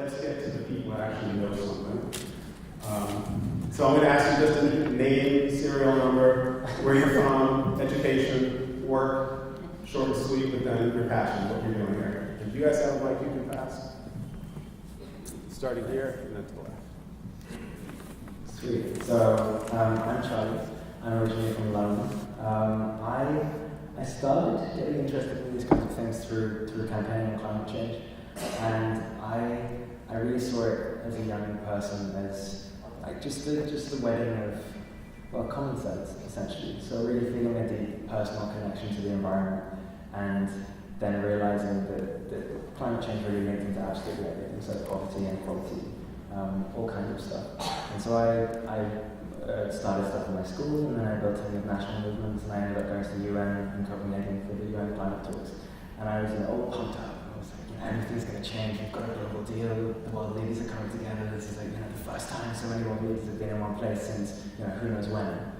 let's get to the people that actually know something. So I'm going to ask you just a name, serial number, where you're from, education, work, short and sweet, but then your passion, what you're doing here. Do you guys have a mic you can pass? Starting here and then to the left. Sweet. So I'm Charlie. I'm originally from London. I started getting interested in these kinds of things through campaigning on climate change, and I really saw it as a young person as like just the wedding of common sense essentially. So really feeling a deep personal connection to the environment, and then realizing that climate change really linked into absolutely everything, so poverty, inequality, all kinds of stuff. And so I started stuff in my school, and then I built an international movement, and I ended up going to the UN in Copenhagen for the UN climate talks. And I was all pumped up. I was like, everything's going to change. We've got a global deal. The world leaders are coming together. This is like, the first time so many world leaders have been in one place since, who knows when.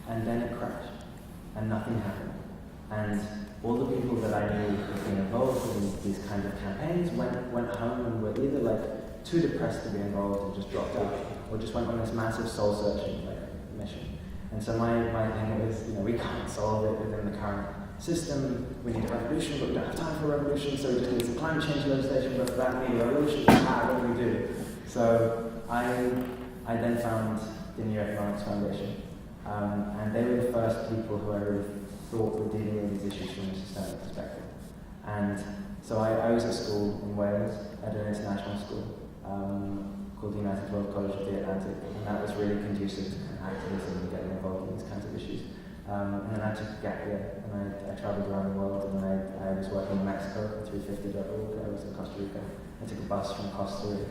And then it crashed, and nothing happened. And all the people that I knew who had been involved in these kinds of campaigns went home and were either like too depressed to be involved and just dropped out, or just went on this massive soul-searching mission. And so my thing was, we can't solve it within the current system. We need a revolution, but we don't have time for a revolution, so we just need some climate change legislation, but for that we need a revolution. What do we do? So I then found the New Economics Foundation, and they were the first people who I really thought were dealing with these issues from a systemic perspective. And so I was at school in Wales, at an international school, called the United World College of the Atlantic, and that was really conducive to activism and getting involved in these kinds of issues. And then I took a gap year, and I traveled around the world, and I was working in Mexico at 350.org. I was in Costa Rica. I took a bus from Boston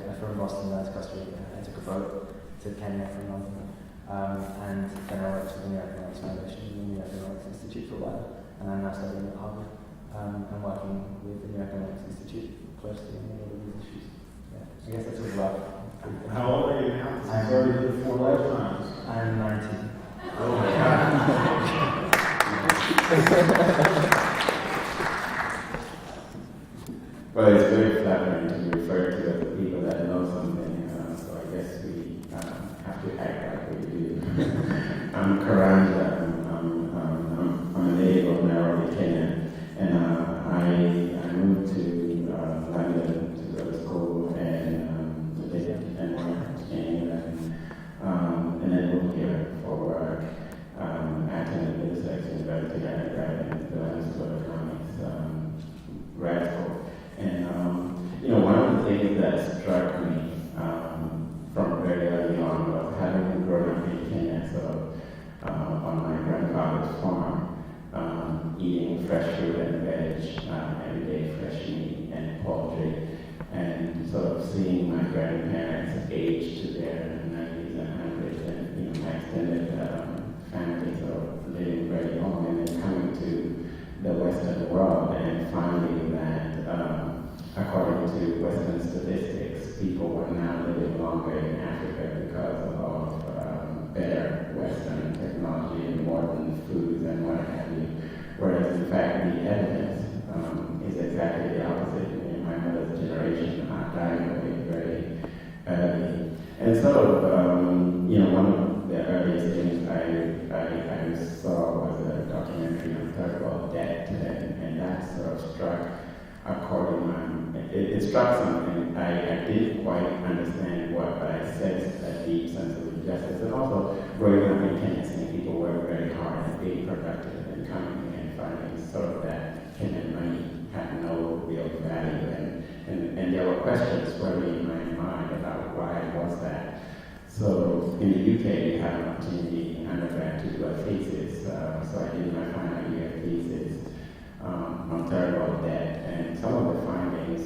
down to Costa Rica. I took a boat to Kenya from London. And then I worked for the New Economics Foundation and the New Economics Institute for a while, and I'm now studying at Harvard. I'm working with the New Economics Institute closely on all of these issues. Yeah. I guess that's a rough. How old are you now? I'm already 4 lifetimes. I'm 19. Oh my God. Well, it's very flattering to refer to the people that know something, so I guess we have to act like we do. I'm Karanja. I'm a native of Nairobi, Kenya, and I moved to London to go to school and live and work in England, and then moved here for work. I attended Middlesex University undergrad and the London School of Economics grad school. And one of the things that struck me from very early on was having grown up in Kenya, so on my grandfather's farm, eating fresh fruit and veg, every day fresh meat and poultry, and sort of seeing my grandparents age to their 90s and 100s, and my extended family sort of living very long, and then coming to the Western world and finding that according to Western statistics, people were now living longer in Africa because of better Western technology and modern foods and what have you. Whereas in fact the evidence is exactly the opposite. My mother's generation died away very early. And so, one of the earliest things I saw was a documentary on third world debt, and that sort of struck a chord in my. It struck something. I didn't quite understand what, but I sensed a deep sense of injustice. And also, growing up in Kenya, seeing people work very hard and being productive and coming and finding sort of that Kenyan money had no real value. And there were questions swirling in my mind about why was that. So in the UK, you have an opportunity in undergrad to do a thesis. So I did my final year thesis on third world debt, and some of the findings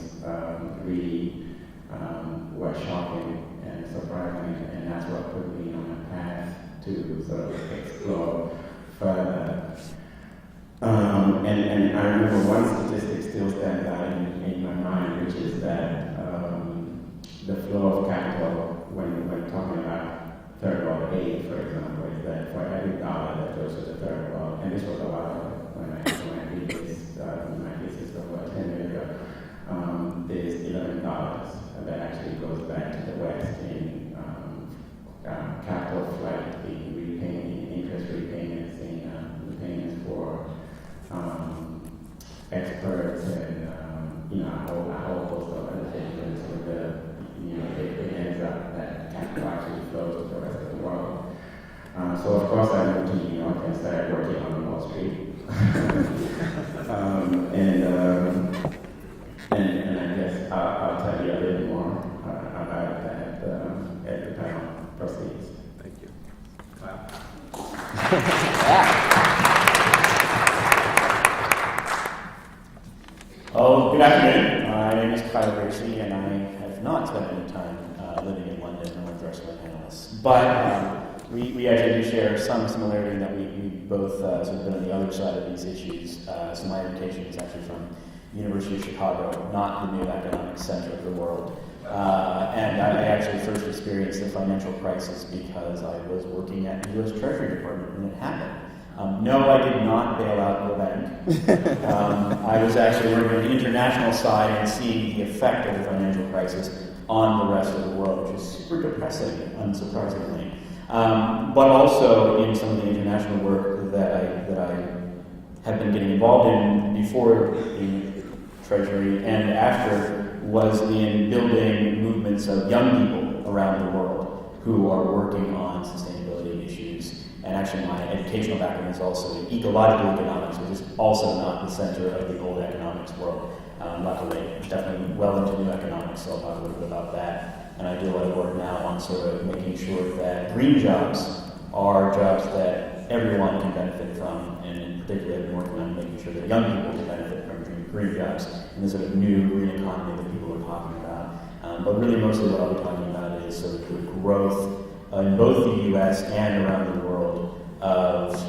really were shocking and surprising, and that's what put me on a path to sort of explore further. And I remember one statistic still stands out in my mind, which is that the flow of capital, when talking about third world aid, for example, is that for every dollar that goes to the third world, and this was a while ago when I did this, my thesis over 10 years ago, there's $11 that actually experts and a whole host of other things, and so it ends up that capital actually flows to the rest of the world. So of course I moved to New York and started working on Wall Street. And I guess I'll tell you a little more about that as the panel proceeds. Thank you. Kyle. Oh, good afternoon. My name is Kyle Gracie, and I have not spent any time living in London nor with the rest of my panelists. But we actually do share some similarity in that we both sort of been on the other side of these issues. So my education is actually from the University of Chicago, not the new economic center of the world. And I actually first experienced the financial crisis because I was working at the U.S. Treasury Department when it happened. No, I did not bail out the bank. I was actually working on the international side and seeing the effect of the financial crisis on the rest of the world, which is super depressing, unsurprisingly. But also in some of the international work that I have been getting involved in before in Treasury and after was in building movements of young people around the world who are working on sustainability issues. And actually my educational background is also in ecological economics, which is also not the center of the old economics world. Luckily, definitely well into new economics, so I'll talk a little bit about that. And I do a lot of work now on sort of making sure that green jobs are jobs that everyone can benefit from, and in particular I've been working on making sure that young people can benefit from green jobs and the sort of new green economy that people are talking about. But really mostly what I'll be talking about is sort of the growth in both the US and around the world of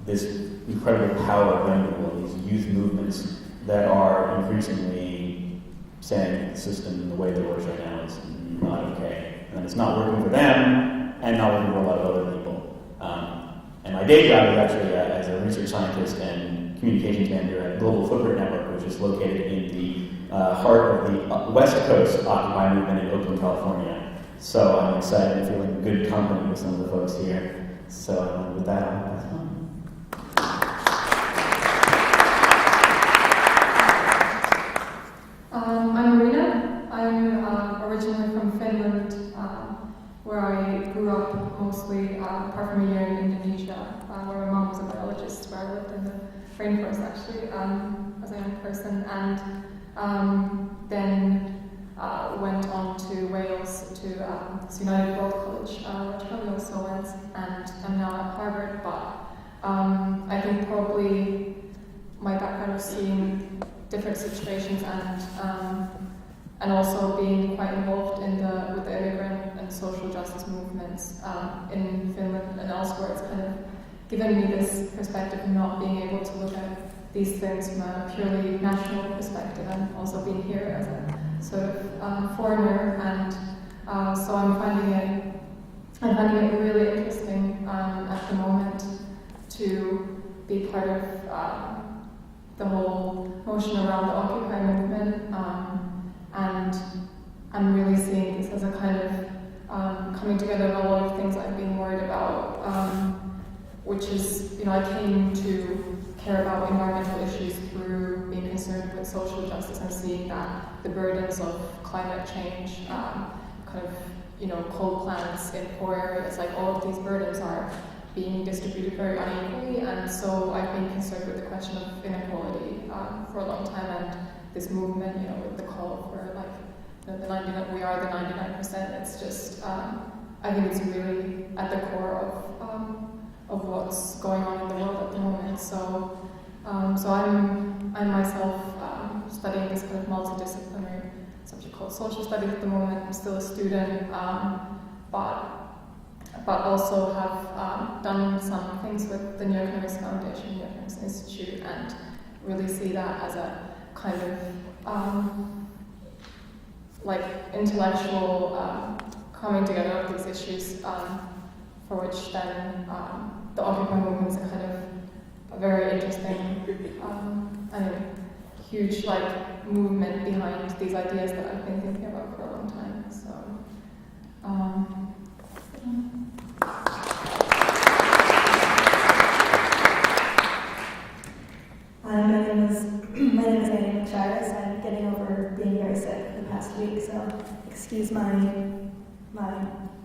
this incredible power of young people, these youth movements that are increasingly saying the system in the way that it works right now is not okay. And it's not working for them and not working for a lot of other people. And my day job is actually as a research scientist and communications manager at Global Footprint Network, which is located in the heart of the West Coast Occupy movement in Oakland, California. So I'm excited and feeling good company with some of the folks here. So with that, I'll pass it on. I'm Marina. I'm originally from Finland, where I grew up mostly, apart from a year in Indonesia, where my mom was a biologist, where I lived in the rainforest actually, as a young person, and then went on to Wales to United World College, which probably also went, and I'm now at Harvard, but I think probably my background of seeing different situations and also being quite involved with the immigrant and social justice movements in Finland and elsewhere, it's kind of given me this perspective of not being able to look at these things from a purely national perspective, and also being here as a sort of foreigner, and so I'm finding it really interesting at the moment to be part of the whole motion around the Occupy movement, and I'm really seeing this as a kind of coming together of a lot of things I've been worried about, which is, I came to care about environmental issues through being concerned with social justice and seeing that the burdens of climate change, coal plants in poor areas, like all of these burdens are being distributed very unequally, and so I've been concerned with the question of inequality for a long time, and this movement, with the call for the 99, we are the 99%. It's just, I think it's really at the core of what's going on in the world at the moment. So I'm myself studying this kind of multidisciplinary subject called social studies at the moment. I'm still a student, but also have done some things with the New Economics Foundation, New Economics Institute, and really see that as a kind of intellectual coming together of these issues, for which then the Occupy movement is a kind of a very interesting, huge movement behind these ideas that I've been thinking about for a long time. So. Hi, my name is Annie McShires. I'm getting over being very sick for the past week, so excuse the sound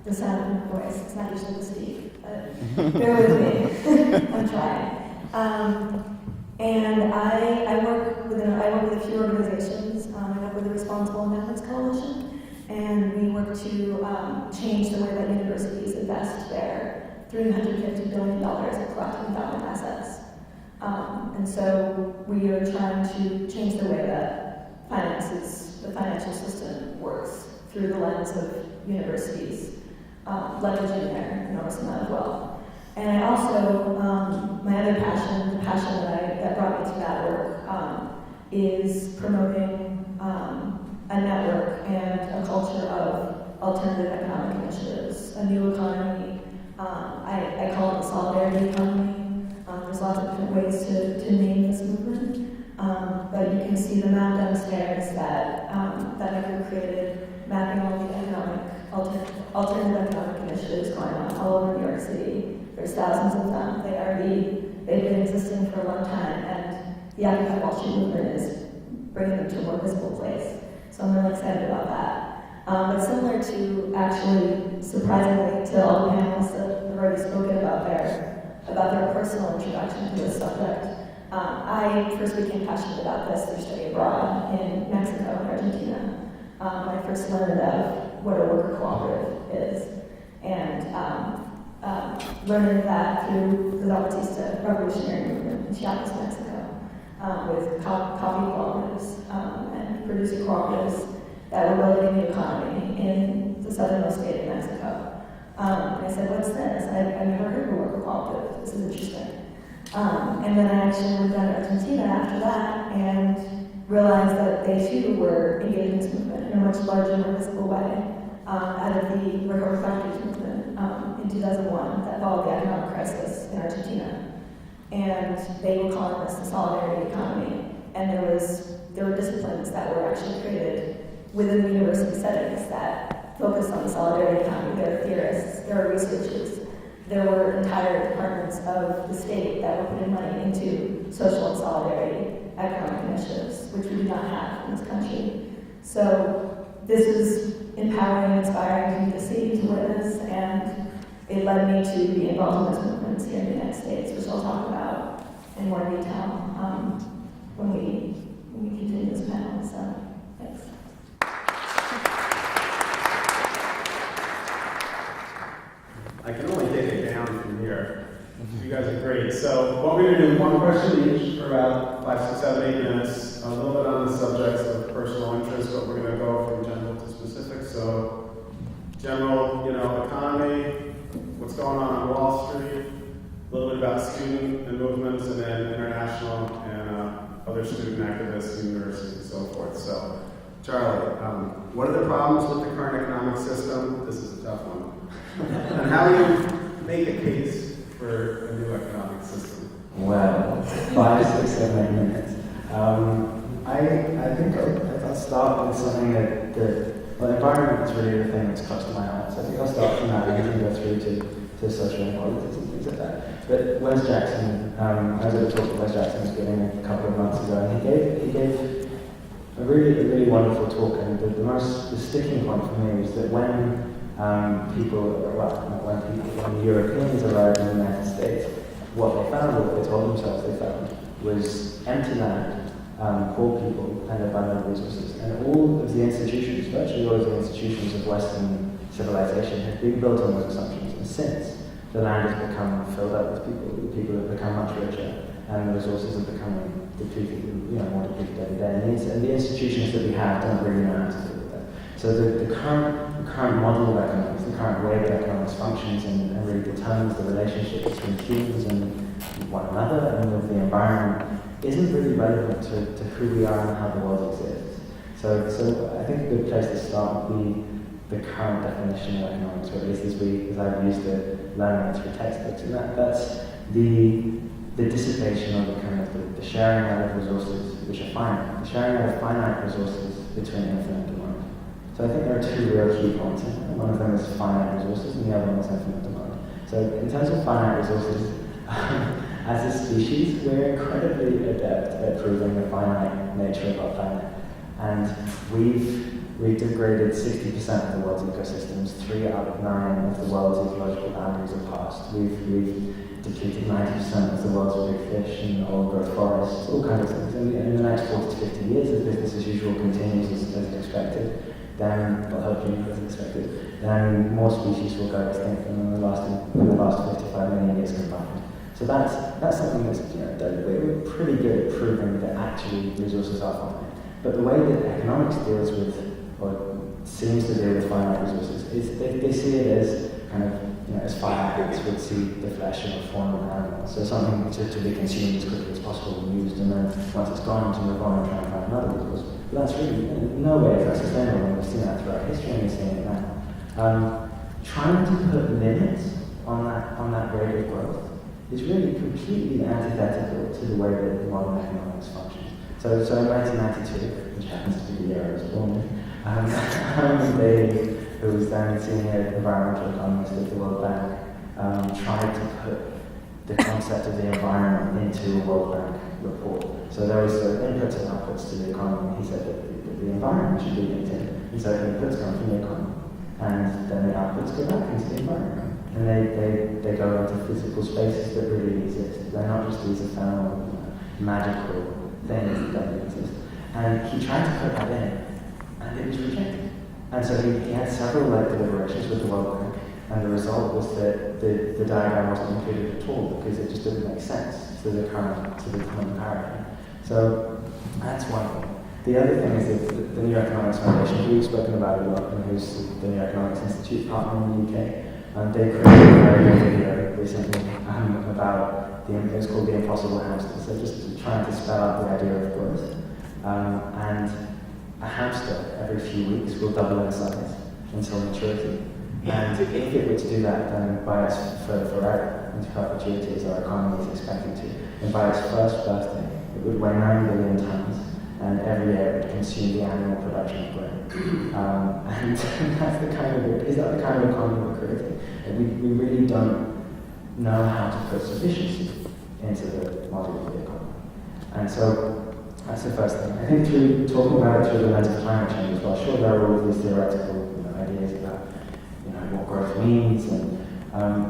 of my voice. It's not usually this deep, but bear with me. I'm trying. And I work with a few organizations. I work with the Responsible Investments Coalition, and we work to change the way that universities invest their $350 billion in collective endowment assets. And so we are trying to change the way that the financial system works through the lens of universities leveraging their enormous amount of wealth. And I also, my other passion, the passion that brought me to that work, is promoting a network and a culture of alternative economic initiatives, a new economy. I call it the solidarity economy. There's lots of different ways to name this movement, but you can see the map downstairs that I've created, mapping all the alternative economic initiatives going on all over New York City. There's thousands of them. They've been existing for a long time, and the Occupy Wall Street movement is bringing them to a more visible place. So I'm really excited about that. But similar to, actually, surprisingly, to all the panelists that have already spoken about their personal introduction to this subject. I first became passionate about this through study abroad in Mexico and Argentina. When I first learned of what a worker cooperative is, and learning that through the Zapatista revolutionary movement in Chiapas, Mexico, with coffee cooperatives and producer cooperatives that were building a new economy in the southernmost state of Mexico. And I said, what's this? I've never heard of a worker cooperative. This is interesting. And then I actually went down to Argentina after that and realized that they too were engaged in this movement in a much larger, more visible way out of the worker factories movement in 2001 that followed the economic crisis in Argentina. And they were calling this the solidarity economy. And there were disciplines that were actually created within the university settings that focused on the solidarity economy. There are theorists, there are researchers, there were entire departments of the state that were putting money into social and solidarity economic initiatives, which we do not have in this country. So this is empowering and inspiring to see, to witness, and it led me to be involved in those movements here in the United States, which I'll talk about in more detail when we continue this panel. So, thanks. I can only take it down from here. You guys are great. So what we're going to do, one question each for about 5, 6, 7, 8 minutes, a little bit on the subjects of personal interest, but we're going to go from general to specific. So general, economy, what's going on Wall Street, a little bit about student and movements, and then international and other student activists, universities, and so forth. So Charlie, what are the problems with the current economic system? This is a tough one. And how do you make a case for a new economic system? Well, 5, 6, 7, 8 minutes. I think I'll start with something that environment is really the thing that's close to my heart. So I think I'll start from that and then go through to social and politics and things like that. But Wes Jackson, I was at a talk that Wes Jackson was giving a couple of months ago, and he gave a really wonderful talk. And the sticking point for me was that when the Europeans arrived in the United States, what they found, what they told themselves they found, was empty land, poor people, and abundant resources. And all of the institutions, virtually all of the institutions of Western civilization had been built on those assumptions. And since, the land has become filled up with people, the people have become much richer, and the resources are becoming depleted, more depleted every day. And the institutions that we have don't really know how to deal with that. So the current model of economics, the current way that economics functions and really determines the relationship between humans and one another and with the environment isn't really relevant to who we are and how the world exists. So I think a good place to start would be the current definition of economics, or at least as I've used it, learning it through textbooks, and that's the dissipation or the sharing out of resources which are finite, the sharing out of finite resources between infinite demand. So I think there are two real key points. One of them is finite resources, and the other one is infinite demand. So in terms of finite resources, as a species, we're incredibly adept proving the finite nature of our planet. And we've degraded 60% of the world's ecosystems. 3 out of 9 of the world's ecological boundaries are passed. We've depleted 90% of the world's big fish and old growth forests, all kinds of things. And in the next 40 to 50 years, if business as usual continues as expected, then, well, hopefully as expected, then more species will go extinct than in the last 55 million years combined. So that's something that's, that we're pretty good at proving that actually resources are finite. But the way that economics deals with, or seems to deal with finite resources, is they see it as kind of, as fire ants would see the flesh of a fallen animal. So something to be consumed as quickly as possible and used, and then once it's gone, to move on and try and find another resource. But that's really, in no way is that sustainable, and we've seen that throughout history, and we're seeing it now. Trying to put limits on that rate of growth is really completely antithetical to the way that modern economics functions. So in 1992, which happens to be the year I was born in, Daly, who was then senior environmental economist at the World Bank, tried to put the concept of the environment into a World Bank report. So there was inputs and outputs to the economy. He said that the environment should be linked in. And so inputs come from the economy, and then the outputs go back into the environment. And they go into physical spaces that really exist. They're not just these ephemeral, magical things that don't exist. And he tried to put that in, and it was rejected. And so he had several deliberations with the World Bank, and the result was that the diagram wasn't included at all because it just didn't make sense to the current paradigm. So that's one thing. The other thing is that the New Economics Foundation, who we've spoken about a lot, and who's the New Economics Institute partner in the UK, they created a very good video recently about it was called The Impossible Hamster. So just trying to spell out the idea of growth. And a hamster every few weeks will double in size until maturity. And if it were to do that, then by its forever into perpetuity, as our economy is expected to, and by its first birthday, it would weigh 9 billion tons, and every year it would consume the annual production of grain. And that's is that the kind of economy we're creating? And we really don't know how to put sufficiency into the model of the economy. And so that's the first thing. I think through talking about it through the lens of climate change as well, sure there are all of these theoretical ideas about what growth means, and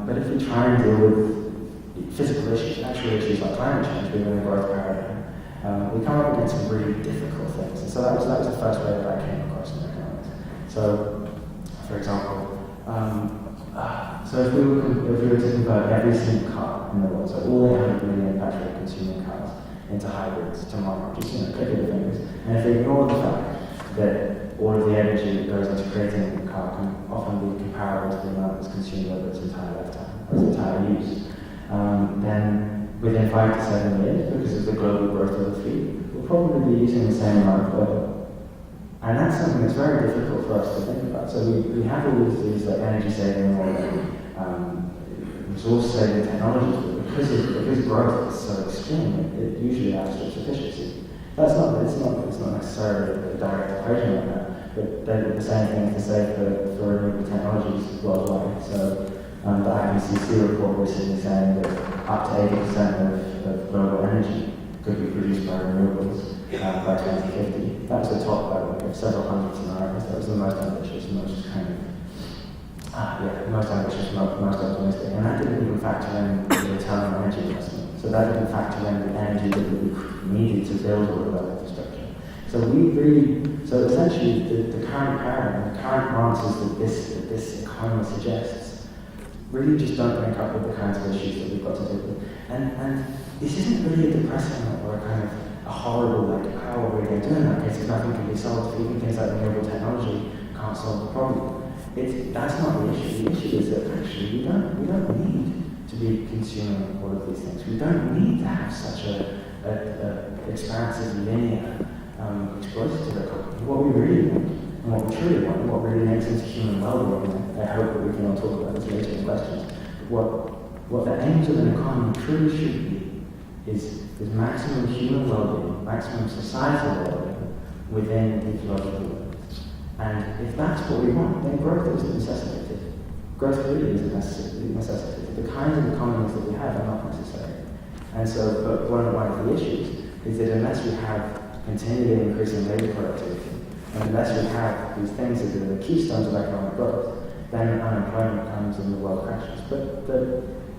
but if we try and deal with physical issues, actual issues like climate change within the growth paradigm, we come up against some really difficult things. And so that was the first way that I came across in economics. So, for example, so if we were to convert every single car in the world, so all 800 million petrol consuming cars, into hybrids tomorrow, just click of the fingers, and if we ignore the fact that all of the energy that goes into creating a car can often be comparable to the amount that's consumed over its entire lifetime, or its entire use, then within 5 to 7 years, because of the global growth of the fleet, we'll probably be using the same amount of oil. And that's something that's very difficult for us to think about. So we have all these energy saving or resource saving technologies, but because growth is so extreme, it usually outstrips efficiency. It's not necessarily a direct equation like that, but the same thing is to say for renewable technologies worldwide. So the IPCC report recently saying that up to 80% of global energy could be produced by renewables by 2050. That was the top level of several hundred scenarios. That was the most ambitious, most most optimistic. And that didn't even factor in the return on energy investment. So that didn't factor in the energy that would be needed to build all of that infrastructure. So essentially the current paradigm, the current answers that this economy suggests really just don't link up with the kinds of issues that we've got to deal with. And this isn't really a depressing or a kind of a horrible, how are we going to do in that case if nothing can be solved? Even things like renewable technology can't solve the problem. That's not the issue. The issue is that actually we don't need to be consuming all of these things. We don't need to have such a expansive, linear, exploitative economy. What we really want, and what we truly want, and what really makes into human well-being, I hope that we can all talk about this later in questions, what the aims of an economy truly should be is maximum human well-being, maximum societal well-being within ecological limits. And if that's what we want, then growth isn't necessitated. Growth really isn't necessitated. The kinds of economies that we have are not necessary. And so, but one of the issues is that unless we have continually increasing labour productivity, and unless we have these things that are the keystones of economic growth, then unemployment comes and the world crashes. But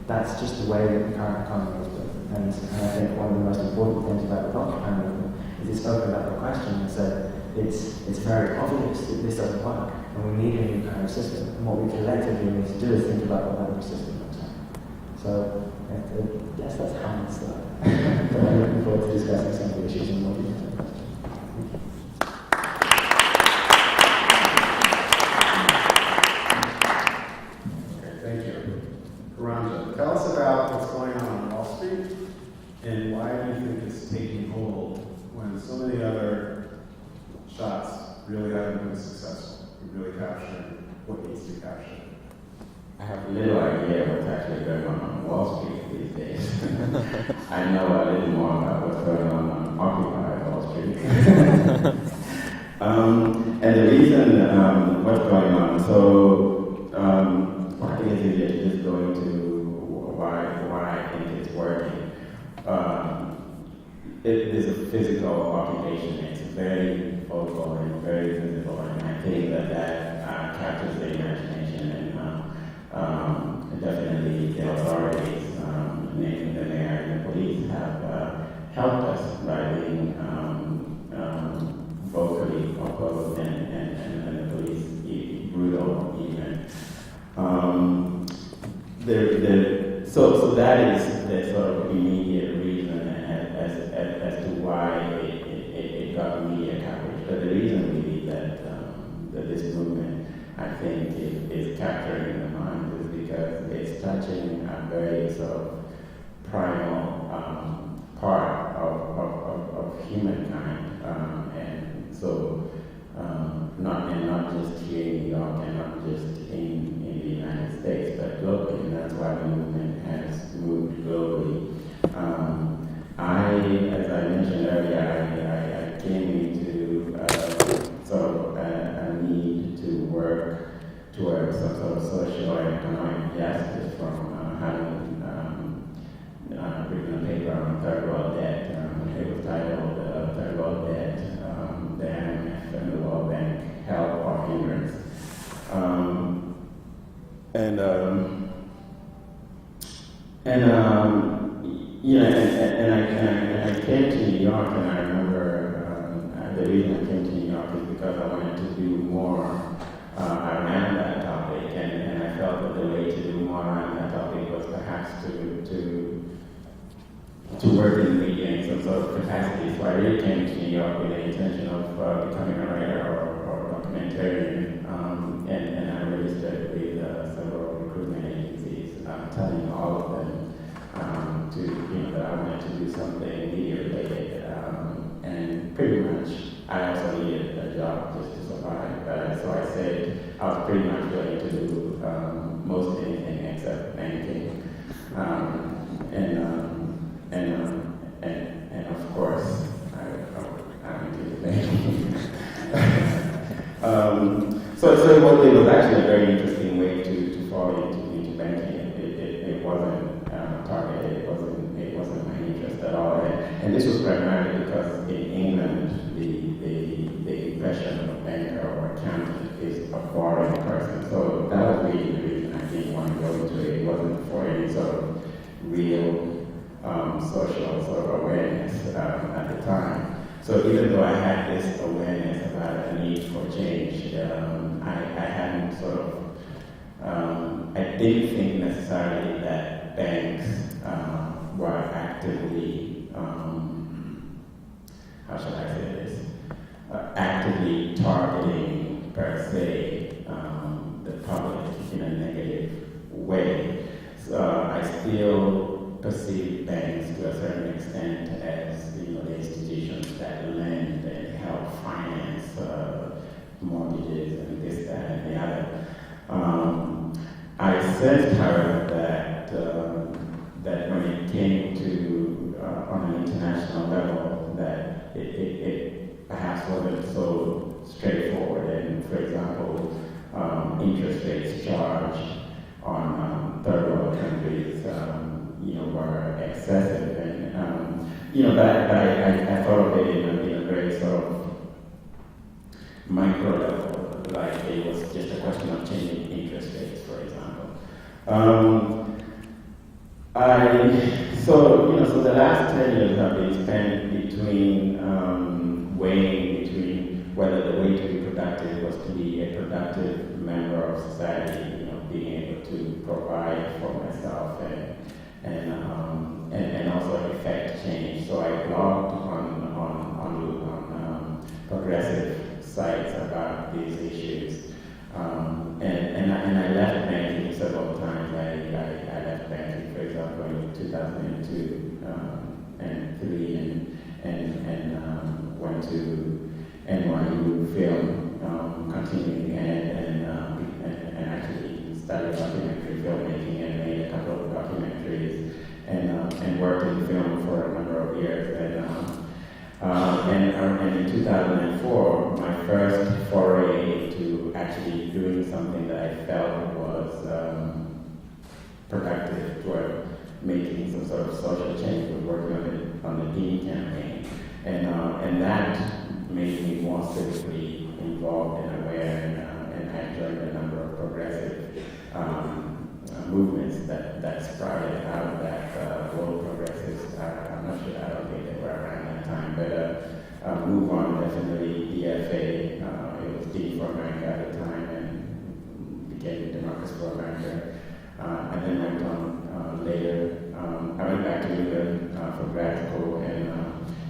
that's just the way that the current economy is built. And I think one of the most important things about the Occupy movement is it's opened up the question and said it's very obvious that this doesn't work and we need a new kind of system. And what we collectively need to do is think about what that new system looks like. So yes, that's how it started. But I'm looking forward to discussing some of the issues in more detail. Tell us about what's going on Wall Street and why do you think it's taking hold when so many other shots really haven't been successful in really capturing what needs to be captured? I have little idea what's actually going on Wall Street these days. I know a little more about what's going on Occupy Wall Street. And the reason what's going on, so I think it's easier to just go into why I think it's working. It is a physical occupation. It's very vocal and very visible, and I think that captures the imagination and definitely the authorities, namely the mayor and the police, have helped us by being vocally opposed and the police brutal even. So that is the sort of immediate reason as to why it got media coverage. But the reason really that this movement, I think, is capturing the mind is because it's touching a very sort of primal part of humankind, and so not just here in New York and not just in the United States, but globally, and that's why the movement has moved globally. As I mentioned earlier, I came into sort of a need to work towards some sort of social and economic justice from having written a paper on third world debt. It was titled Third World Debt, the IMF and the World Bank Help or Hindrance. I came to New York, and I remember the reason I came to New York is because I wanted to do more around that topic, and I felt that the way to do more around that topic was perhaps to work in media in some sort of capacity. So I really came to New York with the intention of becoming a writer or documentarian, and I registered with several recruitment agencies, telling all of them that I wanted to do something media related, and pretty much I also needed a job just to survive. So I said I was pretty much willing to do most anything except banking, and of course I went into banking. So it was actually a very interesting way to fall into banking. It wasn't targeted. It wasn't my interest at all. And this was primarily because in England the impression of a banker or accountant is a foreign person. So that was really the reason I didn't want to go into it. It wasn't for any sort of real social sort of awareness at the time. So even though I had this awareness about the need for change, I hadn't sort of, I didn't think necessarily that banks were actively, how should I say this, actively targeting per se the public in a negative way. So I still perceive banks to a certain extent as the institutions that lend and help finance mortgages and this, that, and the other. I sensed, however, that when it came to on an international level, that it perhaps wasn't so straightforward. And for example, interest rates charged on third world countries, were excessive, and but I thought of it in a very sort of micro level, like it was just a question of changing interest rates, for example. So the last 10 years have been spent between weighing between whether the way to be productive was to be a productive member of society, being able to provide for myself and also effect change. So I blogged on progressive sites about these issues, and I left banking several times. I left banking, for example, in 2002 and 3, and went to NYU Film, continuing and actually studied documentary filmmaking and made a couple of documentaries and worked in film for a number of years. And in 2004, my first foray to actually doing something that I felt was productive toward making some sort of social change was working on the Dean campaign. And that made me more civically involved and aware, and I joined a number of progressive movements that sprouted out of that. World progressives, I'm not sure, I don't think they were around that time, but Move On, definitely, DFA, it was D for America at the time, and became Democracy for America, and then went on later. I went back to England for grad school,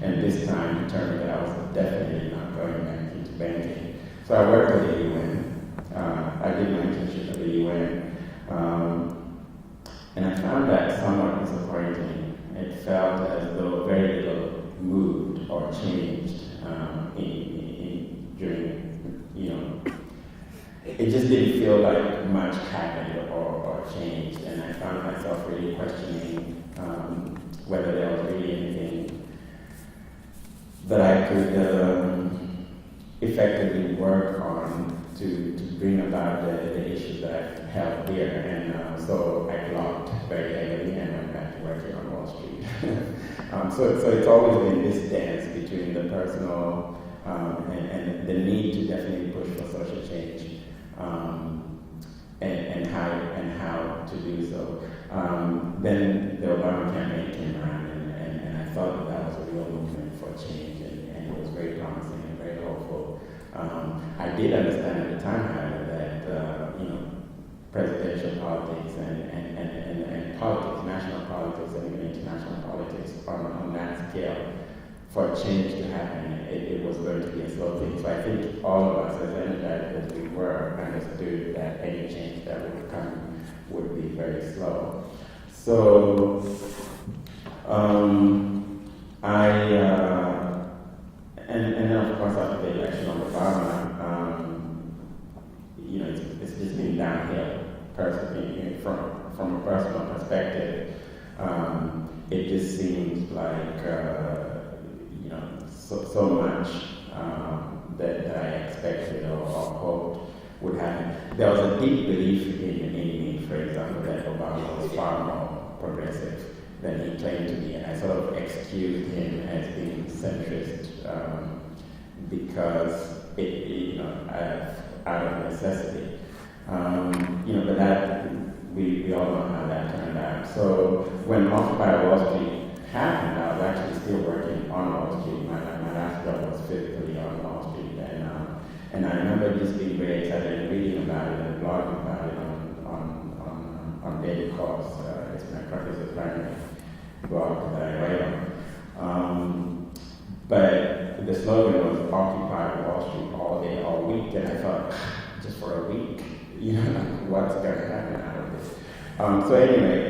and this time determined that I was definitely not going back into banking. So I worked at the UN. I did my internship at the UN, and I found that somewhat disappointing. It felt as though very little moved or changed during, it just didn't feel like much happened or changed, and I found myself really questioning whether there was really anything that I could effectively work on to bring about the issues that I've held dear. And so I blocked very heavily and went back to working on Wall Street. So it's always been this dance between the personal and the need to definitely push for social change, and how to do so. Then the Obama campaign came around, and I thought that was a real movement for change, and it was very promising and very hopeful. I did understand at the time, however, that presidential politics and politics, national politics, and even international politics on that scale, for change to happen, it was going to be a slow thing. So I think all of us, as energized as we were, understood that any change that would come would be very slow. So and then of course after the election of Obama, it's just been downhill. Personally, from a personal perspective, it just seems like so much that I expected or hoped would happen. There was a deep belief in me, for example, that Obama was far more progressive than he claimed to be, and I sort of excused him as being centrist because out of necessity. But that we all know how that turned out. So when Occupy Wall Street happened, I was actually still working on Wall Street. My last job was physically on Wall Street, and I remember just being very excited and reading about it and blogging about it on Daily Calls. It's my professor's primary blog that I write on. But the slogan was Occupy Wall Street all day, all week, and I thought, just for a week, what's going to happen out of this? So anyway,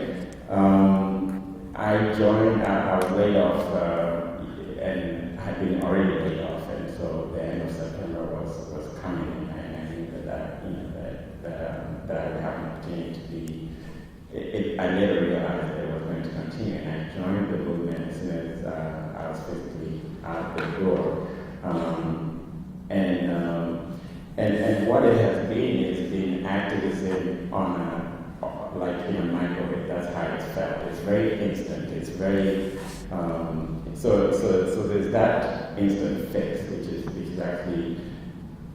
I joined, I was laid off, and had been already laid off, and so the end of September was coming, and I knew that I would have an opportunity to be, I later realized that it was going to continue, and I joined the movement as soon as I was physically out the door. And what it has been is been activism like in a microwave. That's how it's felt. It's very instant. It's very So there's that instant fix, which is actually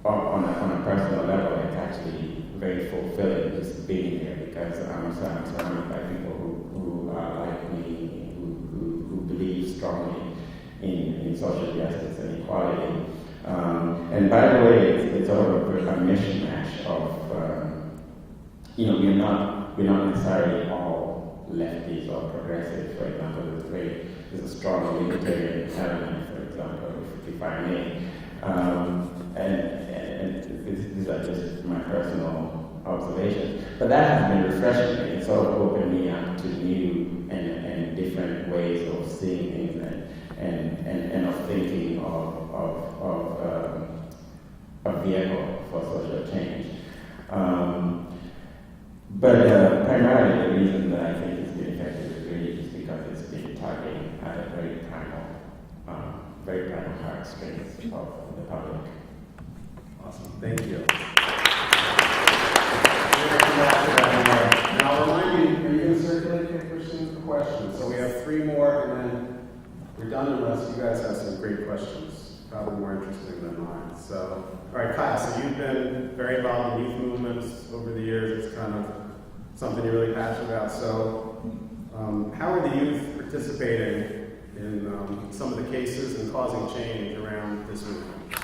on a personal level, it's actually very fulfilling just being here, because I'm surrounded by people who are like me, who believe strongly in social justice and equality. And by the way, it's sort of a mishmash of, we're not necessarily all lefties or progressives. For example, there's a strong libertarian element, for example, if I may. And these are just my personal observations. But that has been refreshing. It sort of opened me up to new and different ways of seeing things and of thinking of a vehicle for social change. But primarily the reason that I think it's been effective is really just because it's been targeting at a very primal heartstrings of the public. Awesome, thank you. Now, I'll remind you, are you going to circulate papers soon for questions? So we have 3 more, and then we're done unless you guys have some great questions, probably more interesting than mine. So, all right, Kyle, so you've been very involved in youth movements over the years. It's kind of something you're really passionate about. So, how are the youth participating in some of the cases and causing change around this movement?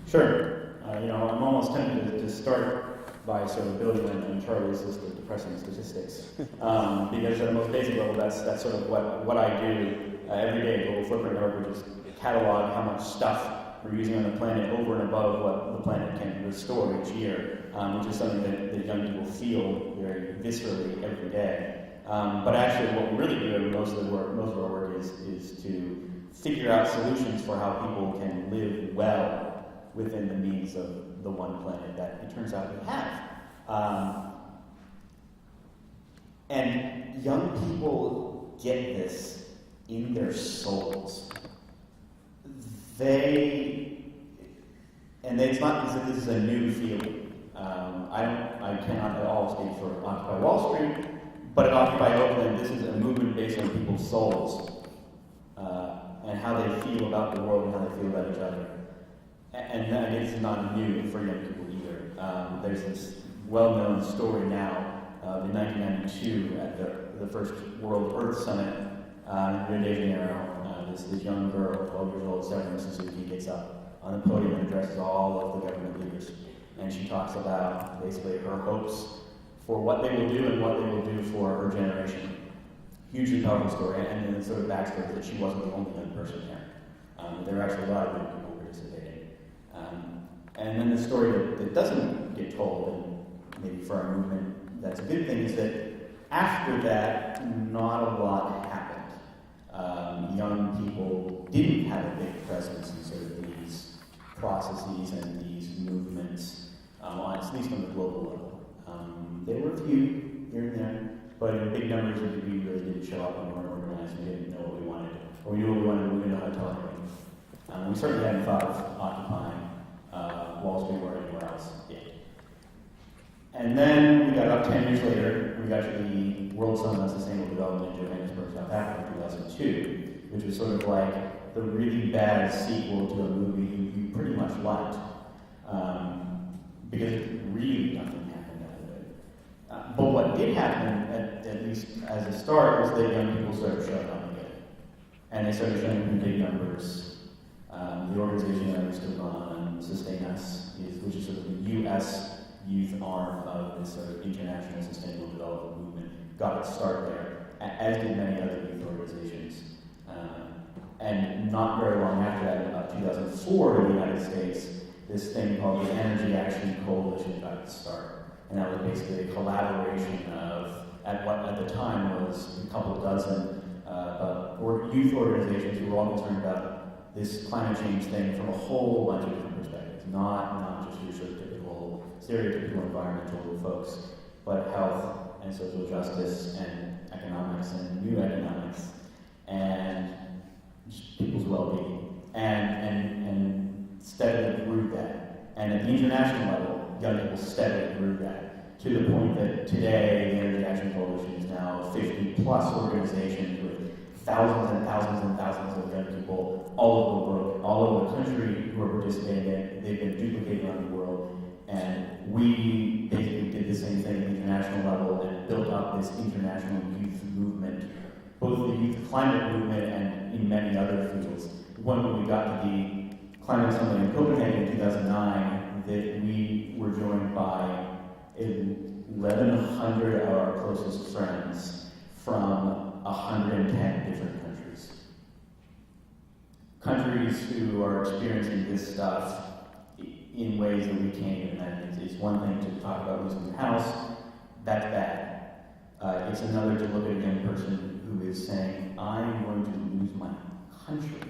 Sure. I'm almost tempted to start by sort of building on Charlie's list of depressing statistics, because at the most basic level, that's sort of what I do every day. Global Footprint Network, we just catalog how much stuff we're using on the planet over and above what the planet can restore each year, which is something that young people feel very viscerally every day. But actually, what we really do, most of our work is to figure out solutions for how people can live well within the means of the one planet that it turns out we have. And young people get this in their souls. It's not as if this is a new feeling. I cannot at all speak for Occupy Wall Street, but at Occupy Oakland, this is a movement based on people's souls and how they feel about the world and how they feel about each other. And it's not new for young people either. There's this well-known story now in 1992 at the first World Earth Summit in Rio de Janeiro. This young girl, 12 years old, Severine Suzuki, gets up on the podium and addresses all of the government leaders. And she talks about basically her hopes for what they will do and what they will do for her generation. Hugely powerful story, and then the sort of backstory that she wasn't the only young person there. There were actually a lot of young people participating. And then the story that doesn't get told, and maybe for our movement that's a good thing, is that after that, not a lot happened. Young people didn't have a big presence in sort of these processes and these movements, at least on the global level. There were a few here and there, but in big numbers, we really didn't show up and we weren't organized. We didn't know what we wanted, or we knew what we wanted, but we didn't know how to tell anything. We certainly hadn't thought of occupying Wall Street or anywhere else yet. And then we got about 10 years later, we got to the World Summit on Sustainable Development in Johannesburg, South Africa in 2002, which was sort of like the really bad sequel to a movie you pretty much liked, because really nothing happened out of it. But what did happen, at least as a start, was that young people started showing up again. And they started showing up in big numbers. The organization that was still on, Sustain Us, which is sort of the U.S. youth arm of this sort of international sustainable development movement, got its start there, as did many other youth organizations. And not very long after that, in about 2004 in the United States, this thing called the Energy Action Coalition got its start. And that was basically a collaboration of, at what at the time was a couple dozen youth organizations who were all concerned about this climate change thing from a whole bunch of different perspectives, not just your sort of typical, stereotypical environmental folks, but health and social justice and economics and new economics and just people's well-being, and steadily grew that. And at the international level, young people steadily grew that, to the point that today the Energy Action Coalition is now 50 plus organizations with thousands and thousands and thousands of young people all over the world, all over the country who are participating in it. They've been duplicated around the world, and we basically did the same thing at the international level and built up this international youth movement, both the youth climate movement and in many other fields. When we got to the climate summit in Copenhagen in 2009, that we were joined by 1,100 of our closest friends from 110 different countries. Countries who are experiencing this stuff in ways that we can't even imagine. It's one thing to talk about losing your house, that's bad. It's another to look at a young person who is saying, I'm going to lose my country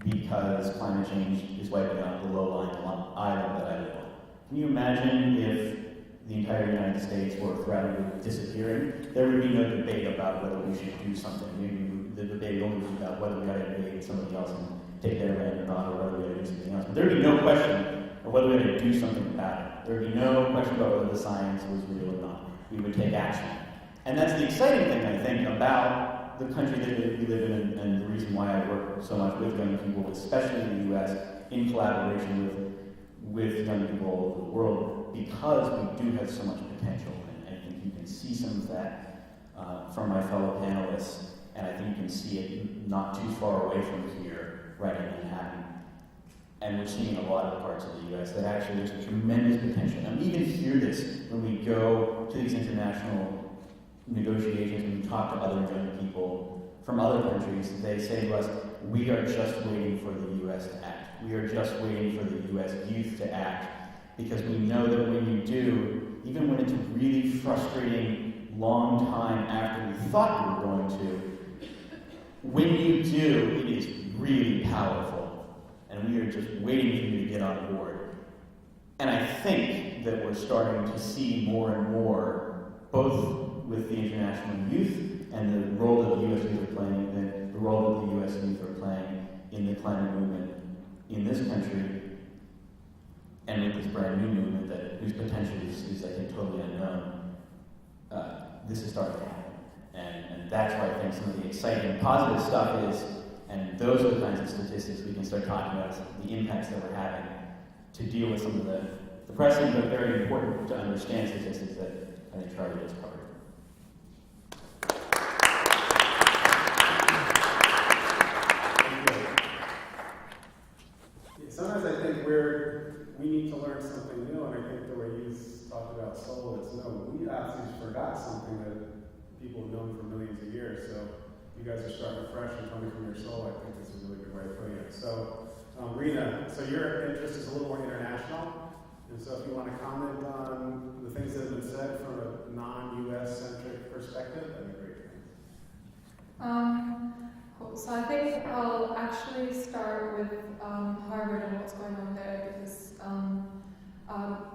because climate change is wiping out the low-lying island that I live on. Can you imagine if the entire United States were threatened with disappearing? There would be no debate about whether we should do something. Maybe the debate only be about whether we ought to invade somebody else and take their land or not, or whether we ought to do something else. But there would be no question of whether we ought to do something about it. There would be no question about whether the science was real or not. We would take action. And that's the exciting thing, I think, about the country that we live in, and the reason why I work so much with young people, especially in the US, in collaboration with young people all over the world, because we do have so much potential. And I think you can see some of that from my fellow panelists, and I think you can see it not too far away from here, right in Manhattan. And we're seeing in a lot of parts of the US that actually there's a tremendous potential. And we even hear this when we go to these international negotiations, when we talk to other young people from other countries. They say to us, we are just waiting for the US to act. We are just waiting for the US youth to act, because we know that when you do, even when it's a really frustrating long time after we thought we were going to, when you do, it is really powerful. And we are just waiting for you to get on board. And I think that we're starting to see more and more, both with the international youth and the role that the U.S. youth are playing, the role that the U.S. youth are playing in the climate movement in this country, and with this brand new movement whose potential is I think, totally unknown. This is starting to happen. And that's why I think some of the exciting, positive stuff is, and those are the kinds of statistics we can start talking about, the impacts that we're having to deal with some of the pressing but very important to understand statistics that I think Charlie has covered. Sometimes I think we need to learn something new, and I think the way you talked about soul, it's no, we actually forgot something that people have known for millions of years. So you guys are starting fresh and coming from your soul. I think this is a really good way of putting it. So, Rena, so your interest is a little more international, and so if you want to comment on the things that have been said from a non-US centric perspective, that'd be great. Cool. So I think I'll actually start with Harvard and what's going on there, because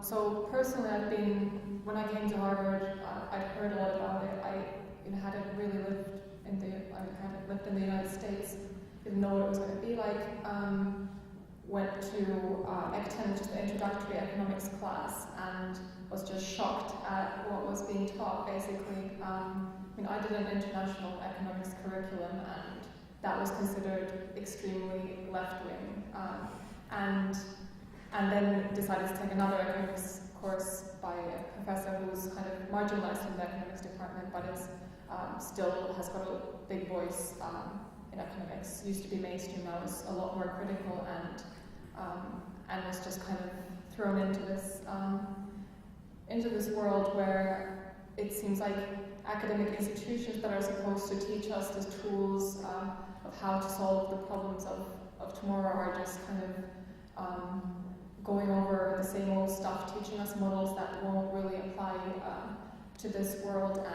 so personally, when I came to Harvard, I'd heard a lot about it. I hadn't really lived in the United States, didn't know what it was going to be like. Went to ECTEN, which is the introductory economics class, and was just shocked at what was being taught, basically. I did an international economics curriculum, and that was considered extremely left-wing. And then decided to take another economics course by a professor who's kind of marginalized in the economics department, but is still has got a big voice in economics. Used to be mainstream, now is a lot more critical, and was just kind of thrown into this world where it seems like academic institutions that are supposed to teach us the tools of how to solve the problems of tomorrow are just kind of going over the same old stuff, teaching us models that won't really apply to this world,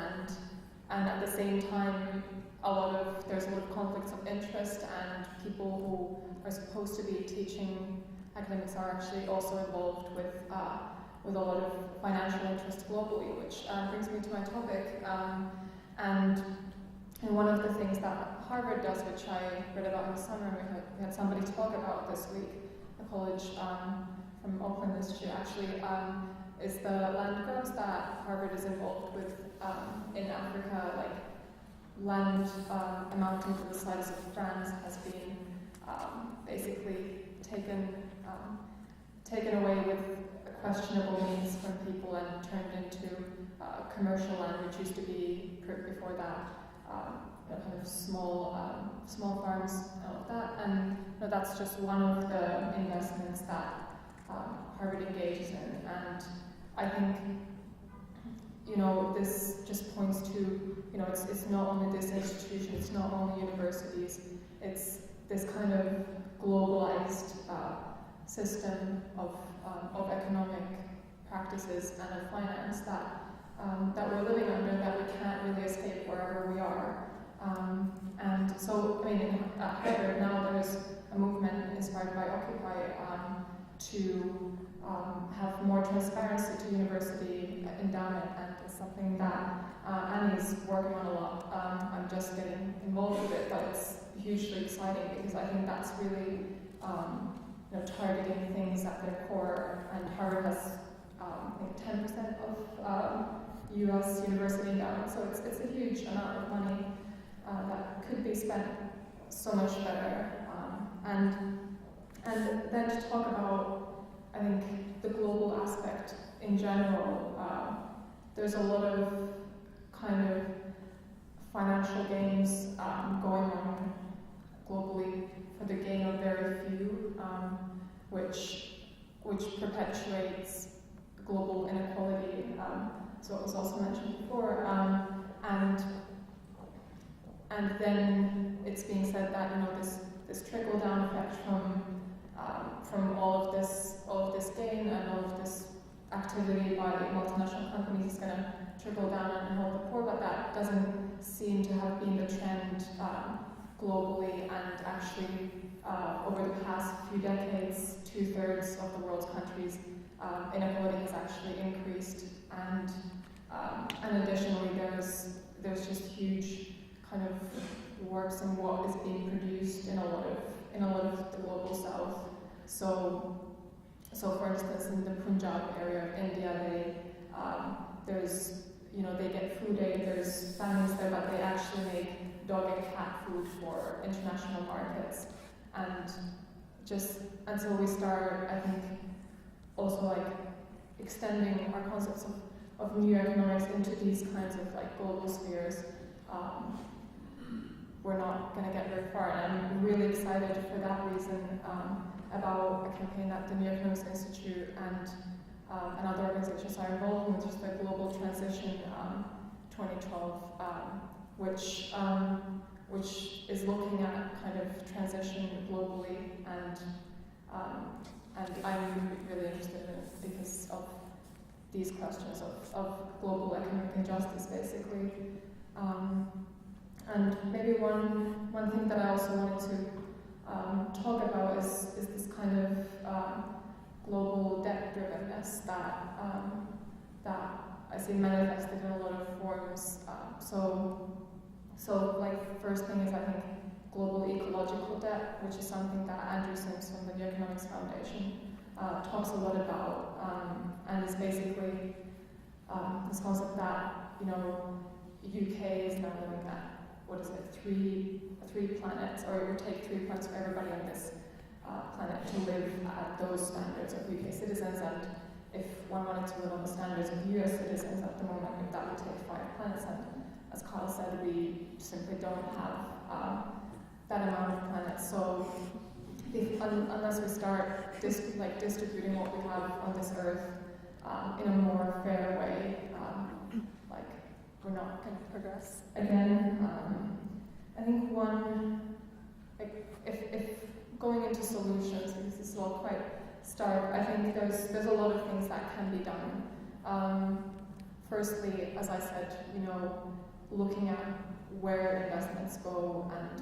and at the same time, there's a lot of conflicts of interest, and people who are supposed to be teaching academics are actually also involved with a lot of financial interests globally, which brings me to my topic. And one of the things that Harvard does, which I read about in the summer, and we had somebody talk about this week, a college from Oakland Institute actually, is the land grabs that Harvard is involved with in Africa, like land amounting to the size of France has been basically taken away with questionable means from people and turned into commercial land, which used to be before that kind of small farms and all of that. And that's just one of the investments that Harvard engages in. And I think this just points to it's not only this institution, it's not only universities, it's this kind of globalized system of economic practices and of finance that we're living under, that we can't really escape wherever we are. And so, at Harvard now there's a movement inspired by Occupy to have more transparency to university endowment, and it's something that Annie's working on a lot. I'm just getting involved with it, but it's hugely exciting because I think that's really targeting things at their core. And Harvard has, I think, 10% of U.S. university endowment, so it's a huge amount of money that could be spent so much better. And then to talk about, I think, the global aspect in general, there's a lot of kind of financial games going on globally for the gain of very few, which perpetuates global inequality. So it was also mentioned before, and then it's being said that this trickle down effect from all of this gain and all of this activity by multinational companies is going to trickle down and help the poor, but that doesn't seem to have been the trend globally. And actually, over the past few decades, 2/3 of the world's countries, inequality has actually increased, and additionally, there's just huge kind of works in what is being produced in a lot of the global south. So for instance, in the Punjab area of India, they get food aid. There's families there, but they actually make dog and cat food for international markets. And just until we start, I think, also like extending our concepts of new economics into these kinds of like global spheres, we're not going to get very far. And I'm really excited for that reason about a campaign that the New Economics Institute and other organizations are involved in, which is the Global Transition 2012, which is looking at kind of transition globally, and I'm really interested in it because of these questions of global economic injustice, basically. And maybe one thing that I also wanted to talk about is this kind of global debt-drivenness that I see manifested in a lot of forms. So like first thing is, I think, global ecological debt, which is something that Andrew Sims from the New Economics Foundation talks a lot about, and is basically this concept that UK is now living at, three planets, or it would take 3 planets for everybody on this planet to live at those standards of UK citizens, and if one wanted to live on the standards of US citizens at the moment, that would take 5 planets, and as Kyle said, we simply don't have that amount of planets. So unless we start distributing what we have on this Earth in a more fair way, we're not going to progress again. I think if going into solutions, because this is all quite stark, I think there's a lot of things that can be done. Firstly, as I said, looking at where investments go and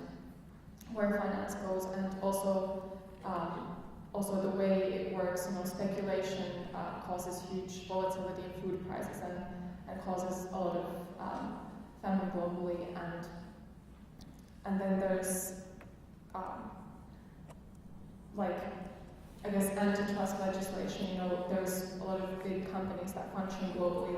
where finance goes, and also the way it works. Speculation causes huge volatility in food prices and causes a lot of famine globally, and then there's I guess antitrust legislation. There's a lot of big companies that function globally.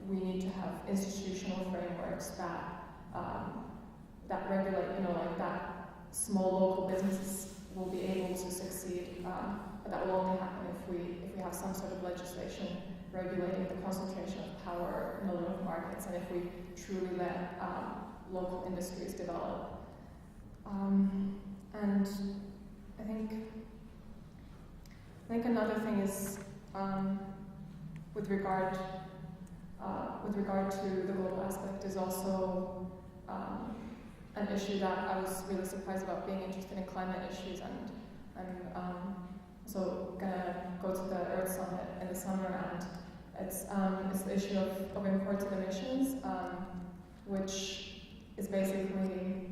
We need to have institutional frameworks that that regulate, like that small local businesses will be able to succeed. But that will only happen if we have some sort of legislation regulating the concentration of power in a lot of markets, and if we truly let local industries develop. And I think another thing is with regard to the global aspect is also an issue that I was really surprised about, being interested in climate issues, and I'm so gonna go to the Earth Summit in the summer, and it's the issue of imported emissions, which is basically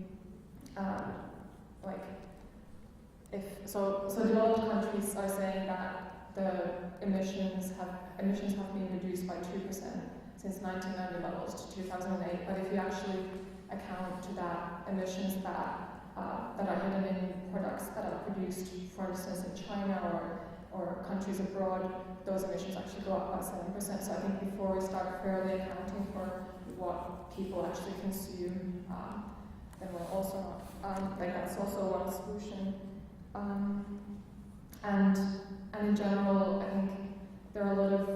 so developed countries are saying that the emissions have been reduced by 2% since 1990 levels to 2008. But if you actually account to that emissions that are hidden in products that are produced, for instance, in China or countries abroad, those emissions actually go up by 7%. So I think before we start fairly accounting for what people actually consume, then we're also that's also one solution. And in general, I think there are a lot of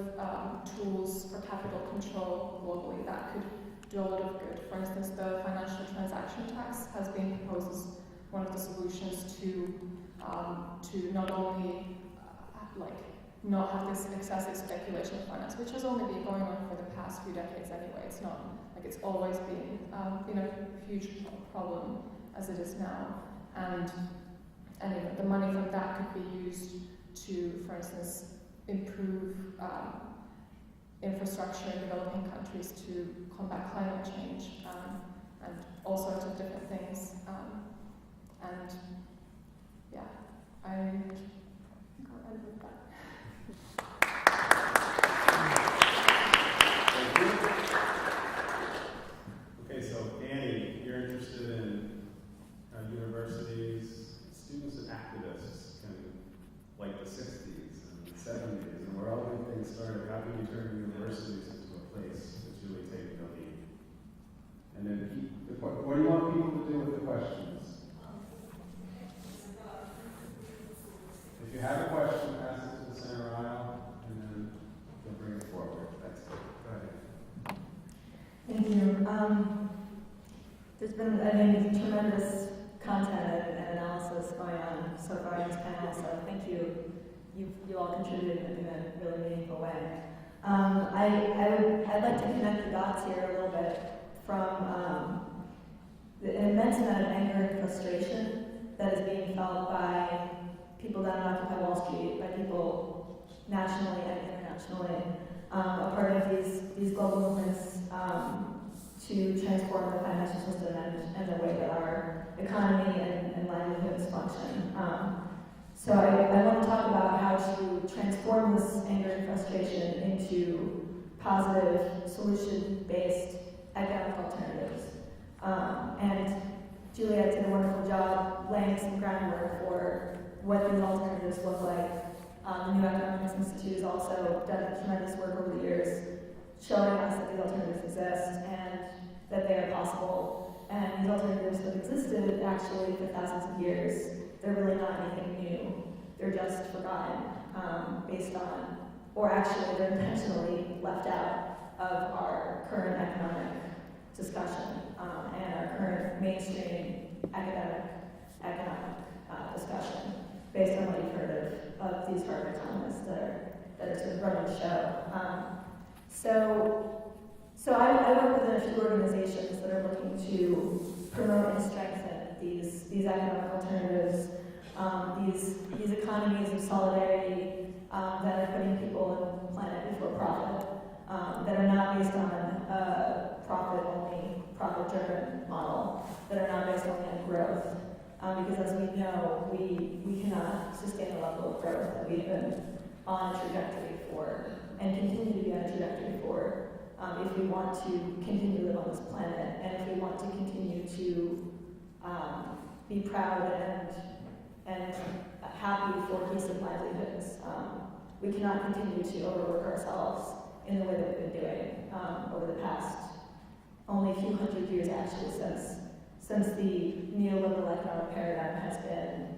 tools for capital control globally that could do a lot of good. For instance, the financial transaction tax has been proposed as one of the solutions to not only not have this excessive speculation of finance, which has only been going on for the past few decades anyway. It's not like it's always been a huge problem as it is now, and the money from that could be used to, for instance, improve infrastructure in developing countries to combat climate change, and all sorts of different things. And yeah, I think I'll end with that. Okay, so Annie, you're interested in universities, students and activists, kind of like the 60s and the 70s, and where all these things started. How can you turn universities into a place that's really taking the lead? And then, what do you want people to do with the questions? If you have a question, pass it to the center aisle, and then you'll bring it forward. That's it. Go ahead. Thank you. There's been, tremendous content and analysis going on so far in this panel, so thank you. You all contributed in a really meaningful way. I'd like to connect the dots here a little bit from the immense amount of anger and frustration that is being felt by people that occupy Wall Street, by people nationally and internationally, a part of these global movements to transform the financial system and the way that our economy and livelihoods function. So I want to talk about how to transform this anger and frustration into positive, solution-based economic alternatives. And Juliet did a wonderful job laying some groundwork for what these alternatives look like. The New Economics Institute has also done tremendous work over the years showing us that these alternatives exist and that they are possible. And these alternatives have existed actually for thousands of years. They're really not anything new. They're just forgotten based on, or actually they're intentionally left out of our current economic discussion and our current mainstream economic discussion based on what you've heard of these Harvard economists that are sort of running the show. So I work within a few organizations that are looking to promote and strengthen these economic alternatives, these economies of solidarity that are putting people and the planet before profit, that are not based on a profit-driven model, that are not based only on growth. Because as we know, we cannot sustain the level of growth that we've been on a trajectory for and continue to be on a trajectory for if we want to continue to live on this planet and if we want to continue to be proud and happy for decent livelihoods. We cannot continue to overwork ourselves in the way that we've been doing over the past only a few hundred years actually since the neoliberal economic paradigm has been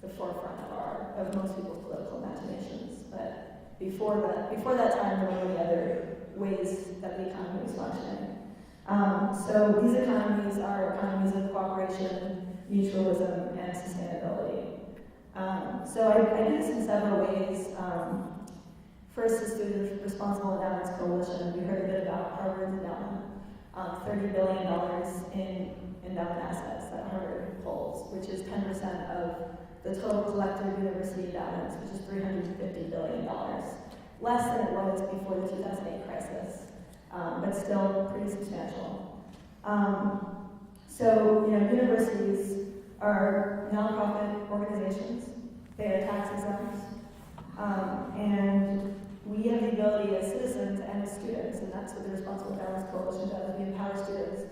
the forefront of most people's political imaginations. But before that time, there were many other ways that the economy was functioning. So these economies are economies of cooperation, mutualism, and sustainability. So I do this in several ways. First is through the Responsible Endowments Coalition. We heard a bit about Harvard's endowment. $30 billion in endowment assets that Harvard holds, which is 10% of the total collective university endowments, which is $350 billion. Less than it was before the 2008 crisis, but still pretty substantial. So, universities are nonprofit organizations. They are tax exempt, and we have the ability as citizens and as students, and that's what the Responsible Endowments Coalition does. We empower students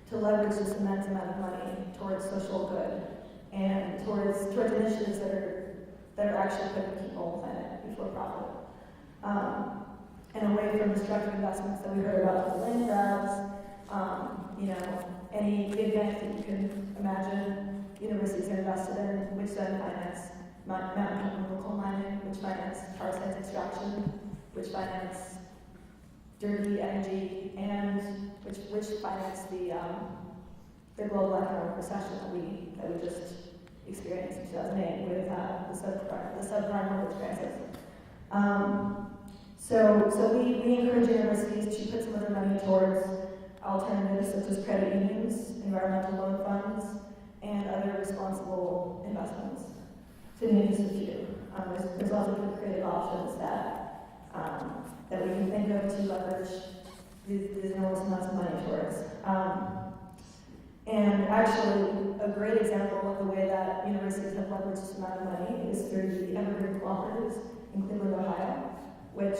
to leverage this immense amount of money towards social good and towards initiatives that are actually putting people and planet before profit. And away from destructive investments that we heard about, the land grabs, any big bank that you can imagine, universities are invested in, which then finance mountain chemical mining, which finance tar sands extraction, which finance dirty energy, and which finance the global economic recession that we just experienced in 2008 with the subprime mortgage crisis. So we encourage universities to put some of their money towards alternatives such as credit unions, environmental loan funds, and other responsible investments, to name just a few. There's lots of creative options that we can think of to leverage these enormous amounts of money towards. And actually, a great example of the way that universities have leveraged this amount of money is through the Evergreen Cooperatives in Cleveland, Ohio, which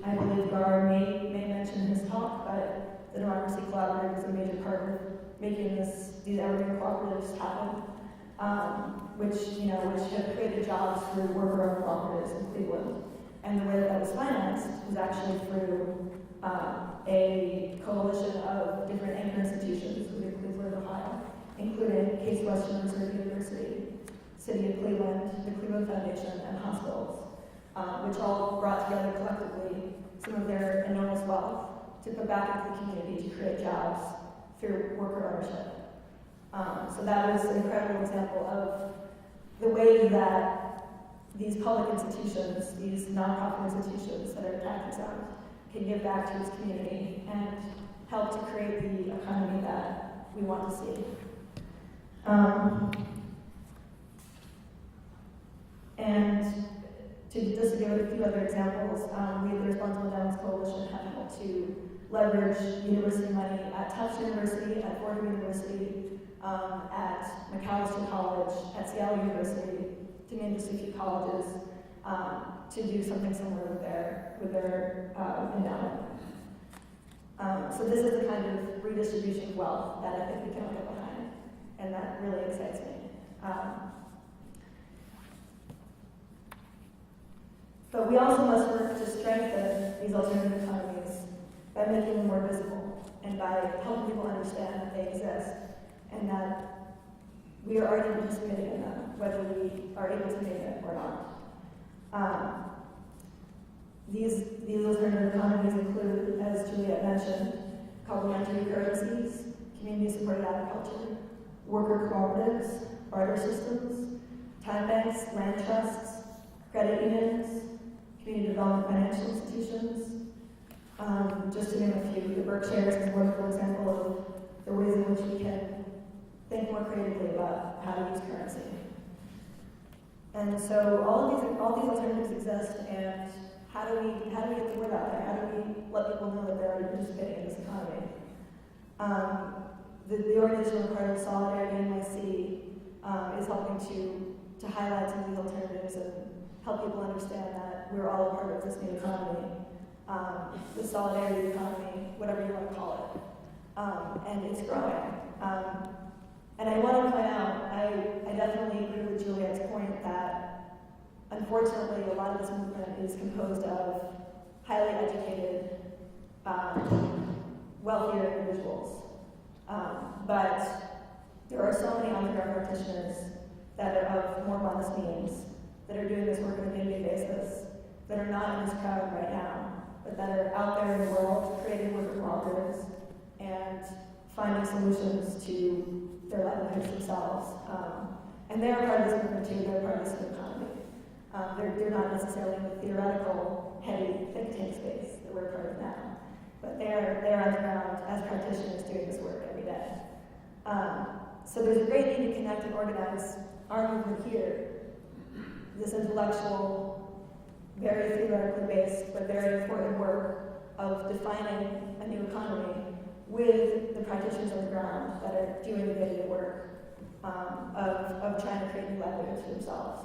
I believe Gar may mention in his talk, but the Democracy Collaborative is a major part of making these Evergreen Cooperatives happen, which have created jobs through worker-owned cooperatives in Cleveland. And the way that was financed was actually through a coalition of different anchor institutions within Cleveland, Ohio, including Case Western Reserve University, City of Cleveland, the Cleveland Foundation, and hospitals, which all brought together collectively some of their enormous wealth to put back into the community to create jobs through worker ownership. So that was an incredible example of the way that these public institutions, these nonprofit institutions that are tax exempt, can give back to its community and help to create the economy that we want to see. And just to give a few other examples, we at the Responsible Endowments Coalition have helped to leverage university money at Tufts University, at Fordham University, at Macalester College, at Seattle University, to name just a few colleges, to do something similar with their endowment. So this is the kind of redistribution of wealth that I think we can all get behind, and that really excites me. But we also must work to strengthen these alternative economies by making them more visible and by helping people understand that they exist and that we are already participating in them, whether we are able to name it or not. These alternative economies include, as Juliet mentioned, complementary currencies, community-supported agriculture, worker cooperatives, barter systems, time banks, land trusts, credit unions, community development financial institutions. Just to name a few, the Berkshires is a wonderful example of the ways in which we can think more creatively about how to use currency. And so all these alternatives exist, and how do we get the word out there? How do we let people know that they're already participating in this economy? The organization we're part of, Solidarity NYC, is helping to highlight some of these alternatives and help people understand that we're all a part of this new economy, the solidarity economy, whatever you want to call it, and it's growing. And I want to point out, I definitely agree with Juliet's point that, unfortunately, a lot of this movement is composed of highly educated, wealthier individuals. But there are so many on-the-ground practitioners that are of more modest means, that are doing this work on a day-to-day basis, that are not in this crowd right now, but that are out there in the world creating work cooperatives and finding solutions to their livelihoods themselves. And they're part of this movement too, they're part of this new economy. They're not necessarily in the theoretical, heavy think tank space that we're part of now, but they're on the ground as practitioners doing this work every day. So there's a great need to connect and organize our movement here, this intellectual, very theoretically based, but very important work of defining a new economy with the practitioners on the ground that are doing the day-to-day work of trying to create new livelihoods for themselves.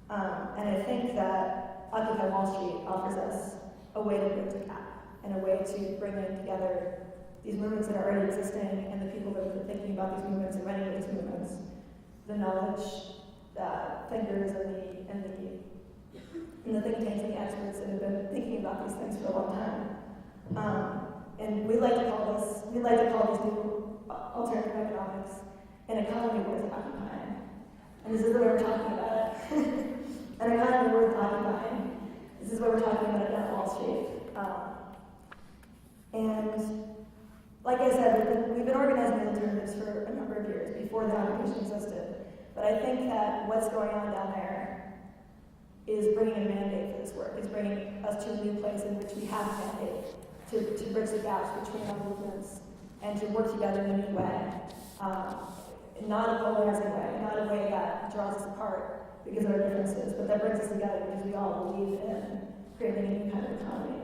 And I think that Occupy Wall Street offers us a way to bridge the gap and a way to bring in together these movements that are already existing and the people that have been thinking about these movements and writing these movements, the knowledge thinkers and the think tanks and the experts that have been thinking about these things for a long time. And we like to call these new alternative economics an economy worth occupying. And this is the way we're talking about it. An economy worth occupying. This is what we're talking about at Wall Street. And like I said, we've been organizing alternatives for a number of years before the occupation existed. But I think that what's going on down there is bringing a mandate for this work, is bringing us to a new place in which we have a mandate to bridge the gaps between our movements and to work together in a new way. Not a polarizing way, not a way that draws us apart because of our differences, but that brings us together because we all believe in creating a new kind of economy.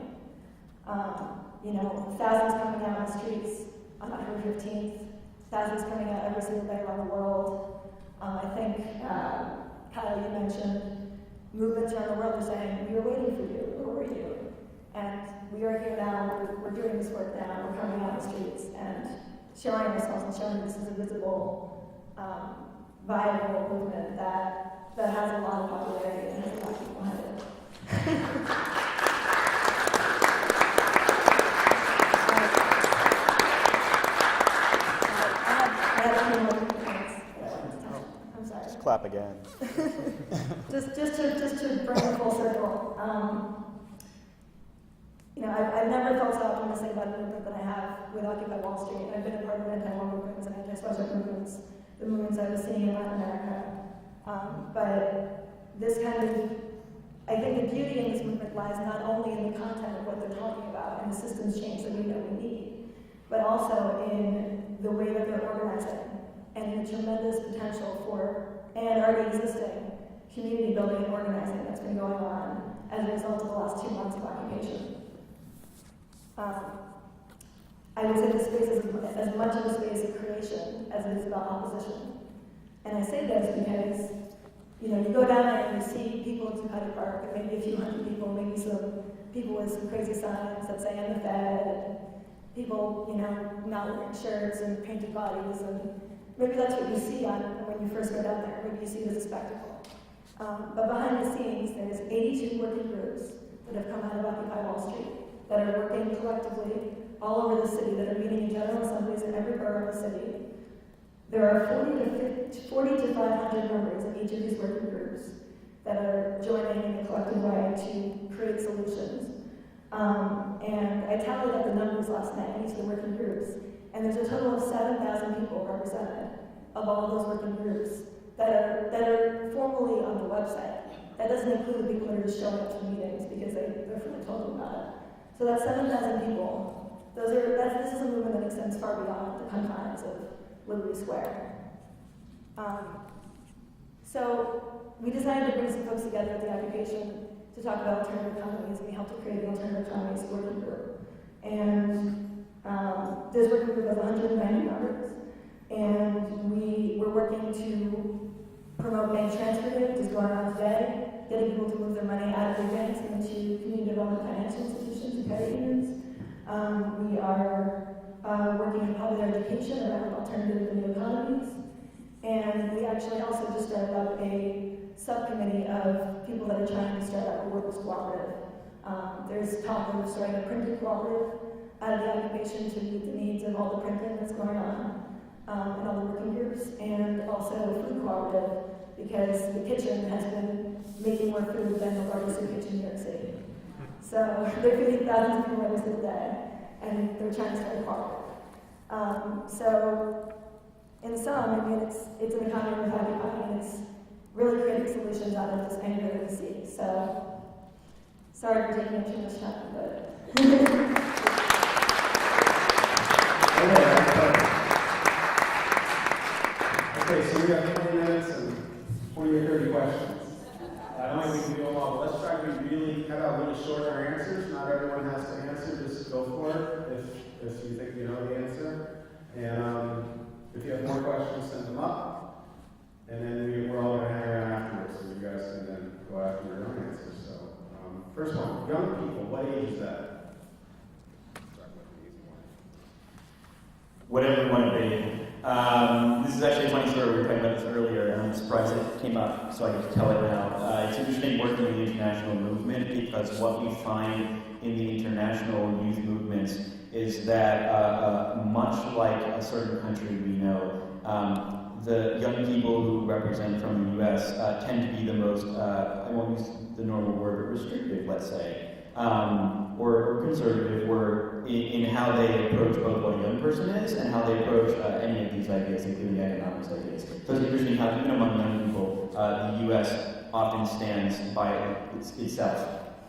Thousands coming out on the streets on October 15th, thousands coming out every single day around the world. I think, Kyle, you mentioned movements around the world are saying, we were waiting for you, where were you? And we are here now, we're doing this work now, we're coming out on the streets and showing ourselves and showing this is a visible, viable movement that has a lot of popularity and has a lot of people behind it. I have a few more points that I wanted to touch on. I'm sorry. Just clap again. just to bring it full circle. I've never felt so optimistic about a movement that I have with Occupy Wall Street. I've been a part of anti-war movements and anti-special movements, the movements I was seeing in Latin America. But this kind of, I think the beauty in this movement lies not only in the content of what they're talking about and the systems change that we know we need, but also in the way that they're organizing and in the tremendous potential for, and already existing, community building and organizing that's been going on as a result of the last 2 months of occupation. I would say this space is as much of a space of creation as it is about opposition. And I say this because, you go down there and you see people in Schumacher Park, and maybe a few hundred people, maybe some people with some crazy signs that say "I'm the Fed," and people, not wearing shirts and painted bodies, and maybe that's what you see when you first go down there. Maybe you see it as a spectacle. But behind the scenes, there's 82 working groups that have come out of Occupy Wall Street, that are working collectively all over the city, that are meeting in general assemblies in every borough of the city. There are 40 to 500 members of each of these working groups that are joining in a collective way to create solutions. And I tallied up the numbers last night in each of the working groups, and there's a total of 7,000 people represented of all of those working groups that are formally on the website. That doesn't include the people that are just showing up to meetings because they're fully told about it. So that's 7,000 people. This is a movement that extends far beyond the confines of Liberty Square. So we decided to bring some folks together at the occupation to talk about alternative economies, and we helped to create the Alternative Economies Working Group. And this working group has 190 members, and we were working to promote bank transfer rate, which is going on today, getting people to move their money out of their banks into community development financial institutions and credit unions. We are working in public education around alternative and new economies. And we actually also just started up a subcommittee of people that are trying to start up a workers' cooperative. There's talk of starting a printing cooperative. out of the occupation to meet the needs of all the printing that's going on in all the working groups, and also food cooperative, because the kitchen has been making more food than the largest food kitchen in New York City. So they're feeding thousands of people every single day, and they're trying to start a cooperative. So in sum, I mean, it's an economy of occupying, and it's really creating solutions out of this anger that we see. So sorry for taking up too much time, but. Okay, so we have 20 minutes and 20 or 30 questions. I don't think we can do them all, but let's try to be really, cut out really short our answers. Not everyone has to answer, just go for it if you think you know the answer. And if you have more questions, send them up. And then we're all going to hang around afterwards, so you guys can then go after your own answers. So, first one, young people, what age is that? Whatever you want to be. This is actually a funny story. We were talking about this earlier, and I'm surprised it came up, so I get to tell it now. It's interesting working in the international movement, because what we find in the international youth movements is that much like a certain country we know, the young people who represent from the U.S. Tend to be the most, I won't use the normal word, but restrictive, let's say, or conservative, or in how they approach both what a young person is and how they approach any of these ideas, including economics ideas. So it's interesting how even among young people, the U.S. often stands by itself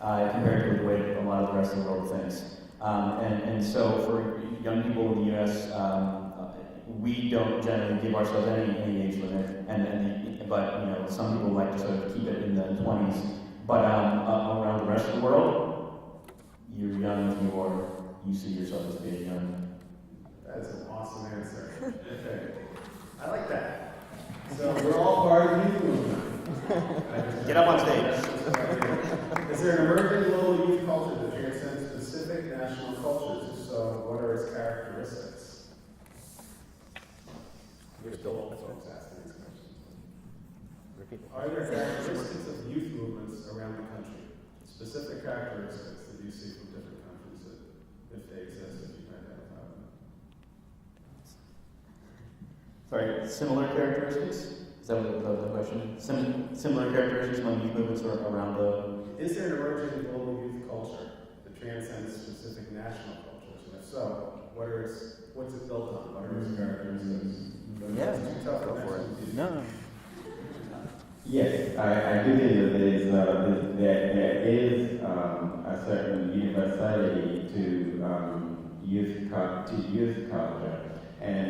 compared to the way a lot of the rest of the world thinks. And so for young people in the U.S., we don't generally give ourselves any age limit, but you know, some people like to sort of keep it in the 20s. But around the rest of the world, you're young if you are. You see yourself as being young. That is an awesome answer. Okay, I like that. So we're all part of the youth movement. Get up on stage. Is there an emerging global youth culture that transcends specific national cultures? If so, what are its characteristics? We're still all folks asking these questions. Are there characteristics of youth movements around the country? Specific characteristics that you see from different countries that, if they exist, if you can identify them? Sorry, similar characteristics? Is that what the question? Similar characteristics among youth movements around the... Is there an emerging global youth culture that transcends specific national cultures? And if so, what's it built on? What are its characteristics? Yeah, It's too tough go for it. No. Yes, I do think that there is a certain universality to youth culture, and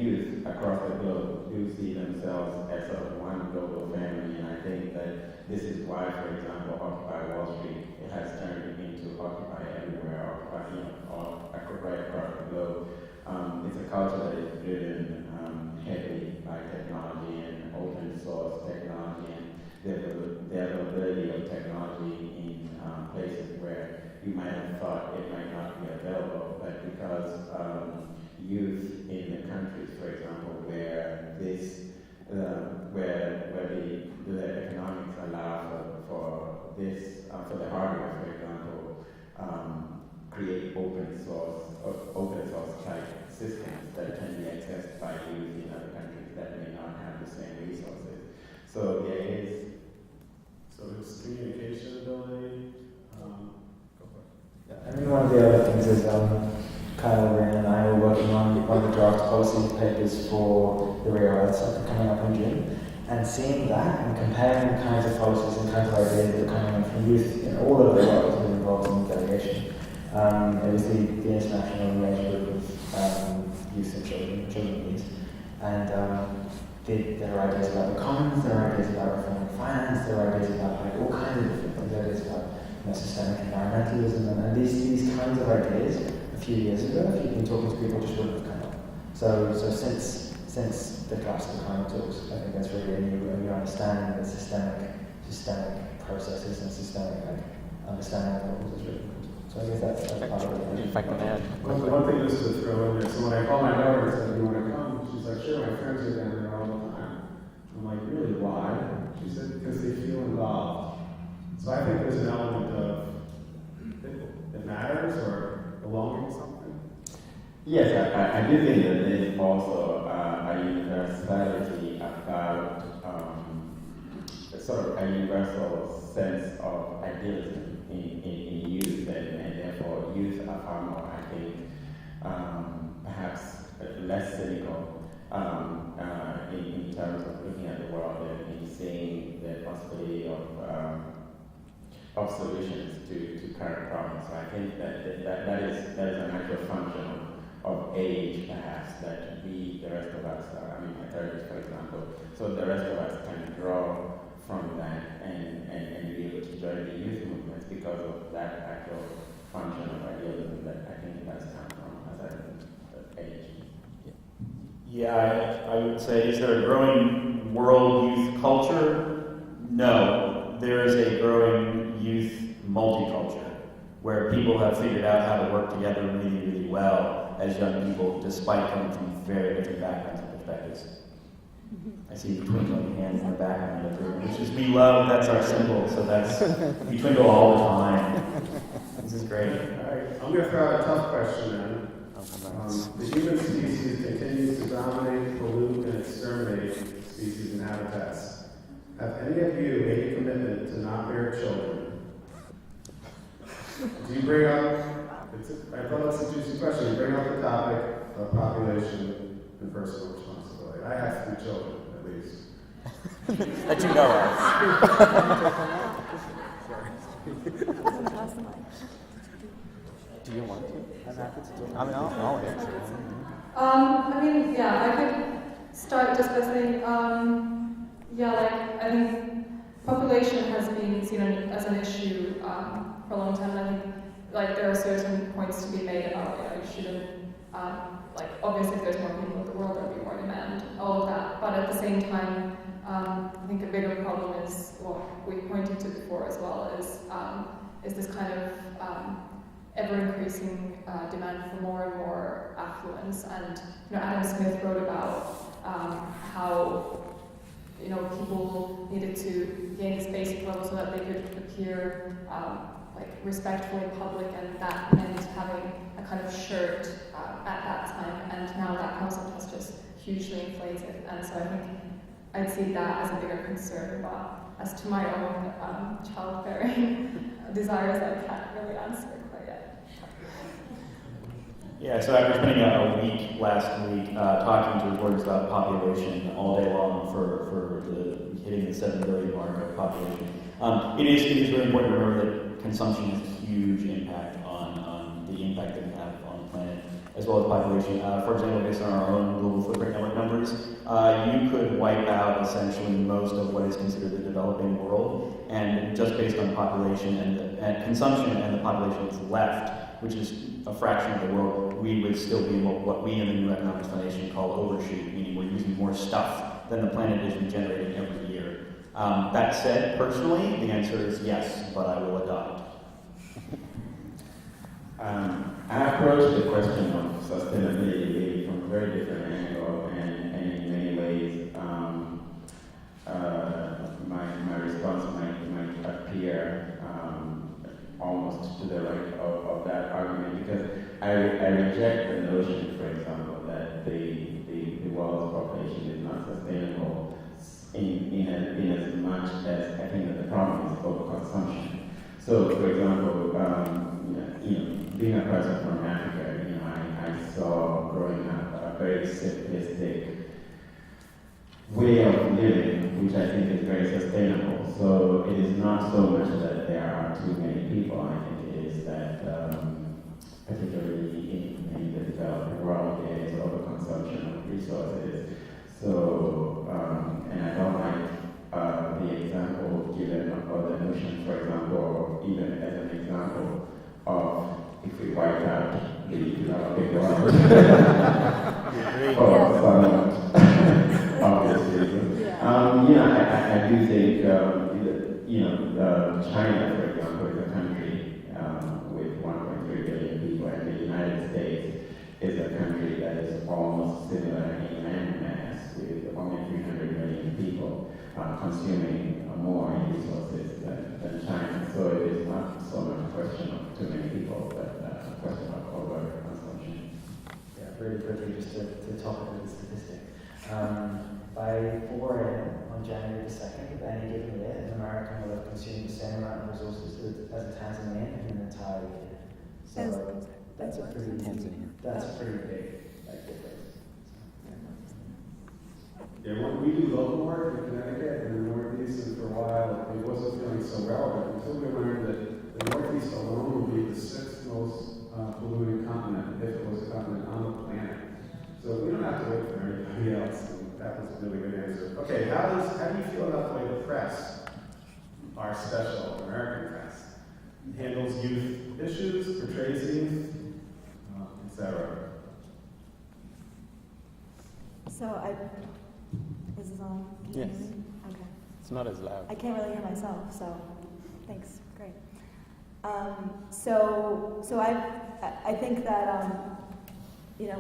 youth across the globe do see themselves as sort of one global family, and I think that this is why, for example, Occupy Wall Street, it has turned into Occupy Everywhere, Occupy, right across the globe. It's a culture that is driven heavily by technology and open source technology, and the availability of technology in places where you might have thought it might not be available, but because youth in the countries, for example, where the economics allow for the hardware, for example, create open source type systems that can be accessed by youth in other countries that may not have the same resources. So there is. So it's communication ability. Go for it. Yeah, I mean, one of the other things is Kyle Rand and I were working on one of the draft policy papers for the Rare Earth Center coming up in June, and seeing that and comparing the kinds of policies and kinds of ideas that are coming in from youth in all over the world who are involved in the delegation. It was the international range group of youth and children needs, and there are ideas about the commons, there are ideas about reforming finance, there are ideas about like all kinds of different things, ideas about systemic environmentalism, and these kinds of ideas a few years ago, if you'd been talking to people, just wouldn't have come up. So since the collapse of the climate talks, I think that's really a new understanding that systemic processes and systemic understanding of problems is really important. So I guess that's part of it. If I can add quickly. One thing just to throw in there, so when I call my daughter and said, "You want to come?" She's like, "Sure, my friends are down there all the time." I'm like, "Really, why?" She said, "Because they feel involved." So I think there's an element of it matters, or the longer Yes, I do think that there is also a universality about sort of a universal sense of idealism in youth, and therefore youth are far more, I think, perhaps less cynical in terms of looking at the world and seeing the possibility of solutions to current problems. So I think that is an actual function of age, perhaps, that we, the rest of us, I mean, my 30s, for example, so the rest of us can draw from that and be able to join the youth movements because of that actual function of idealism that I think has come from as an age. Yeah, I would say, is there a growing world youth culture? No. There is a growing youth multiculture, where people have figured out how to work together really, really well as young people, despite coming from very different backgrounds and perspectives. I see you twinkling hands in the background of the room, which is we love, that's our symbol, so that's, we twinkle all the time. This is great. All right, I'm going to throw out a tough question then. The human species continues to dominate, pollute, and exterminate species and habitats. Have any of you made a commitment to not bear children? Do you bring up, I thought that's a juicy question, you bring up the topic of population and personal responsibility. I have 3 children, at least. That you know of. Do you want to? I mean, I'll answer. I mean, yeah, I could start just by saying, I think population has been seen as an issue for a long time, and I think there are certain points to be made about you shouldn't, obviously if there's more people in the world, there'll be more demand, all of that, but at the same time, I think a bigger problem is what we pointed to before as well, is this kind of ever-increasing demand for more and more affluence. And Adam Smith wrote about how people needed to gain this basic level so that they could appear respectful in public, and that meant having a kind of shirt at that time. And now that concept has just hugely inflated. And so I think I'd see that as a bigger concern. But as to my own childbearing desires, I can't really answer quite yet. Yeah, so after spending a week last week talking to reporters about population all day long for hitting the 7 billion mark of population, it is really important to remember that consumption has a huge impact on the impact that we have on the planet, as well as population. For example, based on our own global footprint network numbers, you could wipe out essentially most of what is considered the developing world, and just based on population and consumption and the population that's left, which is a fraction of the world, we would still be in what we in the New Economics Foundation call overshoot, meaning we're using more stuff than the planet is regenerating every year. That said, personally, the answer is yes, but I will adopt. I approach the question of sustainability really from a very different angle, and in many ways, my response might appear almost to the right of that argument, because I reject the notion, for example, that the world's population is not sustainable in as much as I think that the problem is overconsumption. So, for example, being a person from Africa, I saw growing up a very simplistic way of living, which I think is very sustainable. So it is not so much that there are too many people. I think it is that, particularly in the developing world, there is overconsumption of resources. So, and I don't like the example given, or the notion, for example, even as an example of if we wipe out the developing world for some obvious reasons. I do think, China, for example, is a country with 1.3 billion people, and the United States is a country that is almost similar in land mass, with only 300 million people consuming more resources than China. So it is not so much a question of too many people, but a question of overconsumption. consume the same amount of resources as a Tanzanian in an entire year. So that's a pretty big difference. Yeah, when we do local work in Connecticut and the Northeast, and for a while it wasn't feeling so relevant until we learned that the Northeast alone will be the sixth most polluting continent, if it was a continent on the planet. So we don't have to wait for anybody else. And that was a really good answer. Okay, how do you feel about the way the press, our special American press, handles youth issues, portrays youth, etc.? So is this on? Can you Yes. hear me? Okay. It's not as loud. I can't really hear myself, so thanks. Great. I think that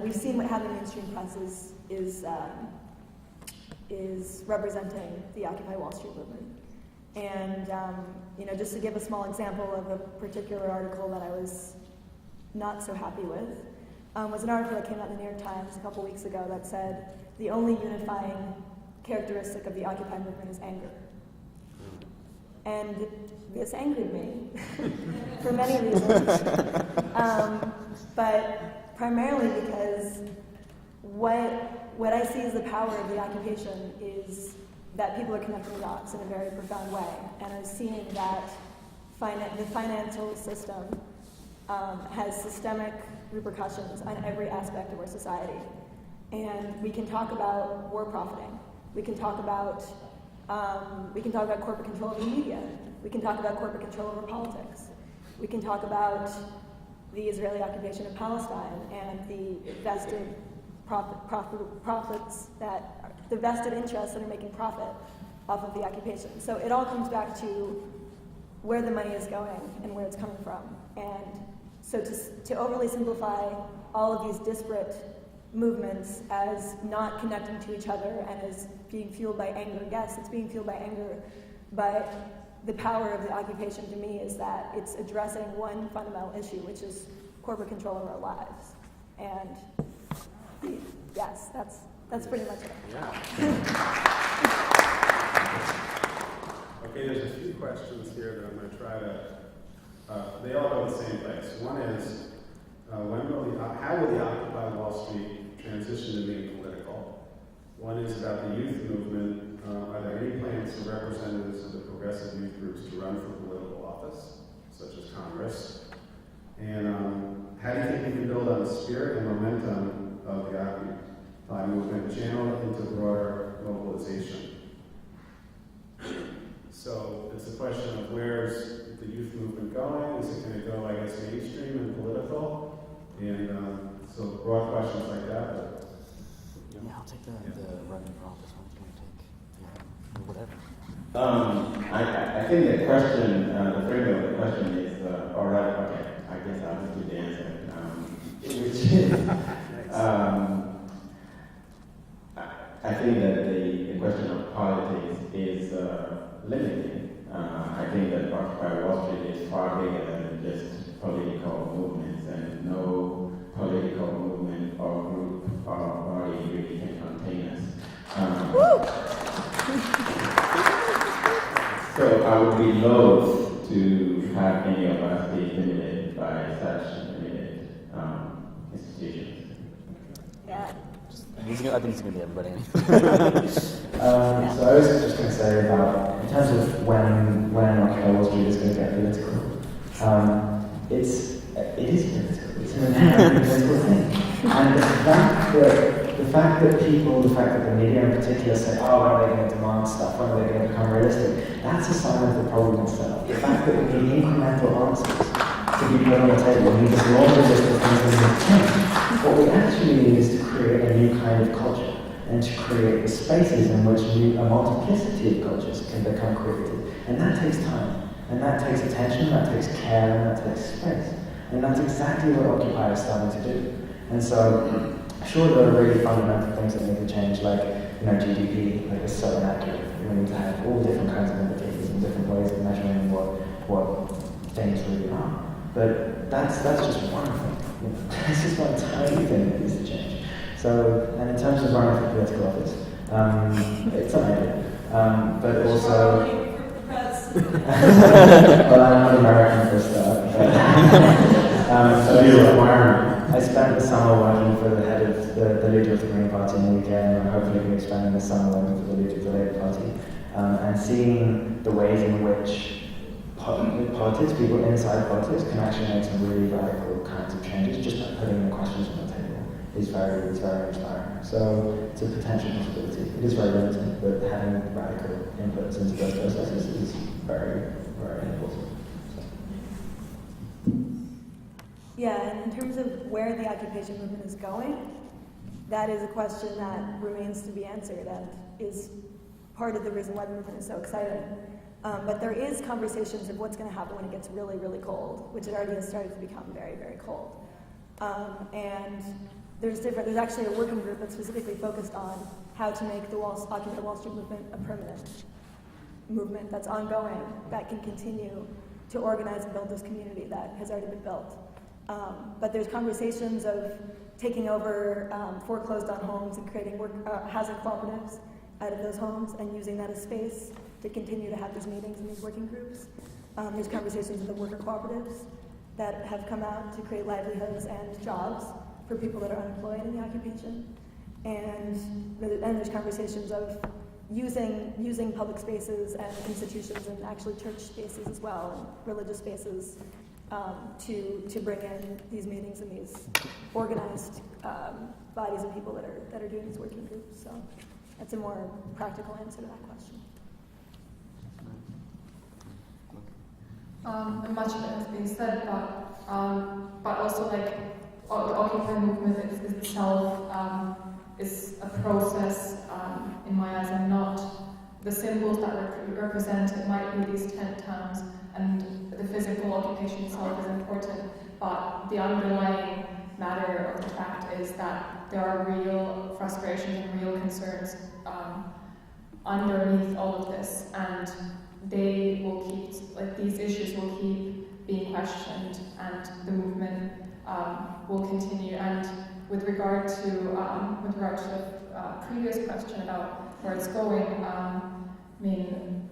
we've seen what having mainstream press is representing the Occupy Wall Street movement. And just to give a small example of a particular article that I was not so happy with, was an article that came out in the New York Times a couple weeks ago that said the only unifying characteristic of the Occupy movement is anger. And this angered me for many reasons, but primarily because what I see as the power of the occupation is that people are connecting dots in a very profound way, and are seeing that the financial system has systemic repercussions on every aspect of our society. And we can talk about war profiting. We can talk about corporate control of the media. We can talk about corporate control over politics. We can talk about the Israeli occupation of Palestine and the vested the vested interests that are making profit off of the occupation. So it all comes back to where the money is going and where it's coming from. And so to overly simplify all of these disparate movements as not connecting to each other and as being fueled by anger, yes, it's being fueled by anger, but the power of the occupation to me is that it's addressing one fundamental issue, which is corporate control of our lives. And yes, that's pretty much it. Yeah. Okay, there's a few questions here that I'm going to try to, they all go to the same place. One is, how will the Occupy Wall Street transition to being political? One is about the youth movement. Are there any plans for representatives of the progressive youth groups to run for political office, such as Congress? And how do you think we can build on the spirit and momentum of the Occupy movement, channel it into broader mobilization? So it's a question of where's the youth movement going? Is it going to go, I guess, mainstream and political? And so broad questions like that. But, Yeah, I'll take the running for office one. If you want to take, whatever. I think the question, the frame of the question is, all right, okay, I guess I'll just give the answer, which is, I think that the question of politics is limiting. I think that Occupy Wall Street is far bigger than just political movements, and no political movement or group or body really can contain us. So I would be loath to have any of us be limited by such limited institutions. Yeah. I think it's going to be everybody. So I was just going to say about, in terms of when Occupy Wall Street is going to get political, it is political. It's an inherently political thing. And the fact that the media in particular say, oh, when are they going to demand stuff, when are they going to become realistic, that's a sign of the problem itself. The fact that we need incremental answers to be put on the table, and we just launch a list of things that need to change. What we actually need is to create a new kind of culture, and to create the spaces in which a multiplicity of cultures can become created. And that takes time, and that takes attention, that takes care, and that takes space. And that's exactly what Occupy is starting to do. And so, sure, there are really fundamental things that need to change, like GDP, like is so inaccurate. We need to have all different kinds of indicators and different ways of measuring what things really are. But that's just one thing. It's just one tiny thing that needs to change. So, and in terms of running for political office, it's an idea. But also, Well, I'm not American for stuff. So you're requiring. I spent the summer working for the head of the leader of the Green Party in the UK, and I'm hopefully going to be spending the summer working for the leader of the Labour Party, and seeing the ways in which politics, people inside politics, can actually make some really radical kinds of changes just by putting the questions on the table is very inspiring. So it's a potential possibility. It is very limited, but having radical inputs into those processes is very, very important. Yeah, and in terms of where the occupation movement is going, that is a question that remains to be answered and is part of the reason why the movement is so exciting. But there is conversations of what's going to happen when it gets really, really cold, which it already has started to become very, very cold. And there's actually a working group that's specifically focused on how to make the Occupy Wall Street movement a permanent movement that's ongoing, that can continue to organize and build this community that has already been built. But there's conversations of taking over foreclosed on homes and creating housing cooperatives out of those homes and using that as space to continue to have these meetings and these working groups. There's conversations with the worker cooperatives that have come out to create livelihoods and jobs for people that are unemployed in the occupation. And there's conversations of using public spaces and institutions and actually church spaces as well, and religious spaces to bring in these meetings and these organized bodies of people that are doing these working groups. So that's a more practical answer to that question. Much of it has been said, but also like the Occupy movement itself is a process in my eyes, and not the symbols that represent it might be these tent towns, and the physical occupation itself is important, but the underlying matter of the fact is that there are real frustrations and real concerns underneath all of this, and they will keep, like these issues will keep being questioned, and the movement will continue. And with regard to the previous question about where it's going, I mean,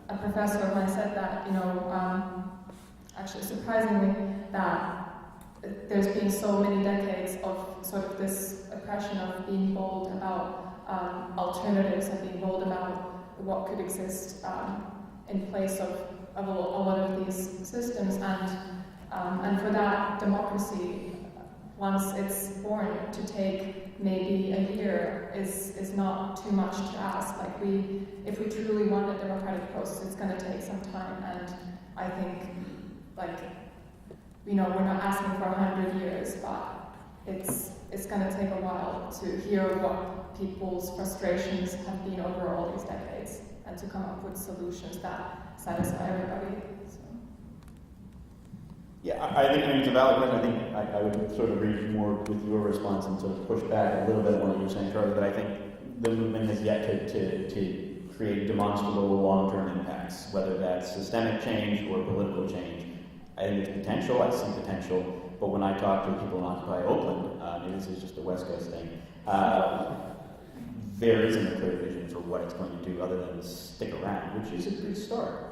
a professor of mine said that, actually surprisingly, that there's been so many decades of sort of this oppression of being bold about alternatives and being bold about what could exist in place of a lot of these systems, and for that democracy, once it's born, to take maybe a year is not too much to ask. Like if we truly want a democratic process, it's going to take some time, and I think we're not asking for 100 years, but it's going to take a while to hear what people's frustrations have been over all these decades, and to come up with solutions that satisfy everybody. So. Yeah, I think it's a valid question. I think I would sort of agree more with your response and sort of push back a little bit on what you were saying, Charlie, that I think the movement has yet to create demonstrable long-term impacts, whether that's systemic change or political change. I think there's potential, I see potential, but when I talk to people in Occupy Oakland, maybe this is just a West Coast thing, there isn't a clear vision for what it's going to do other than stick around, which is a good start.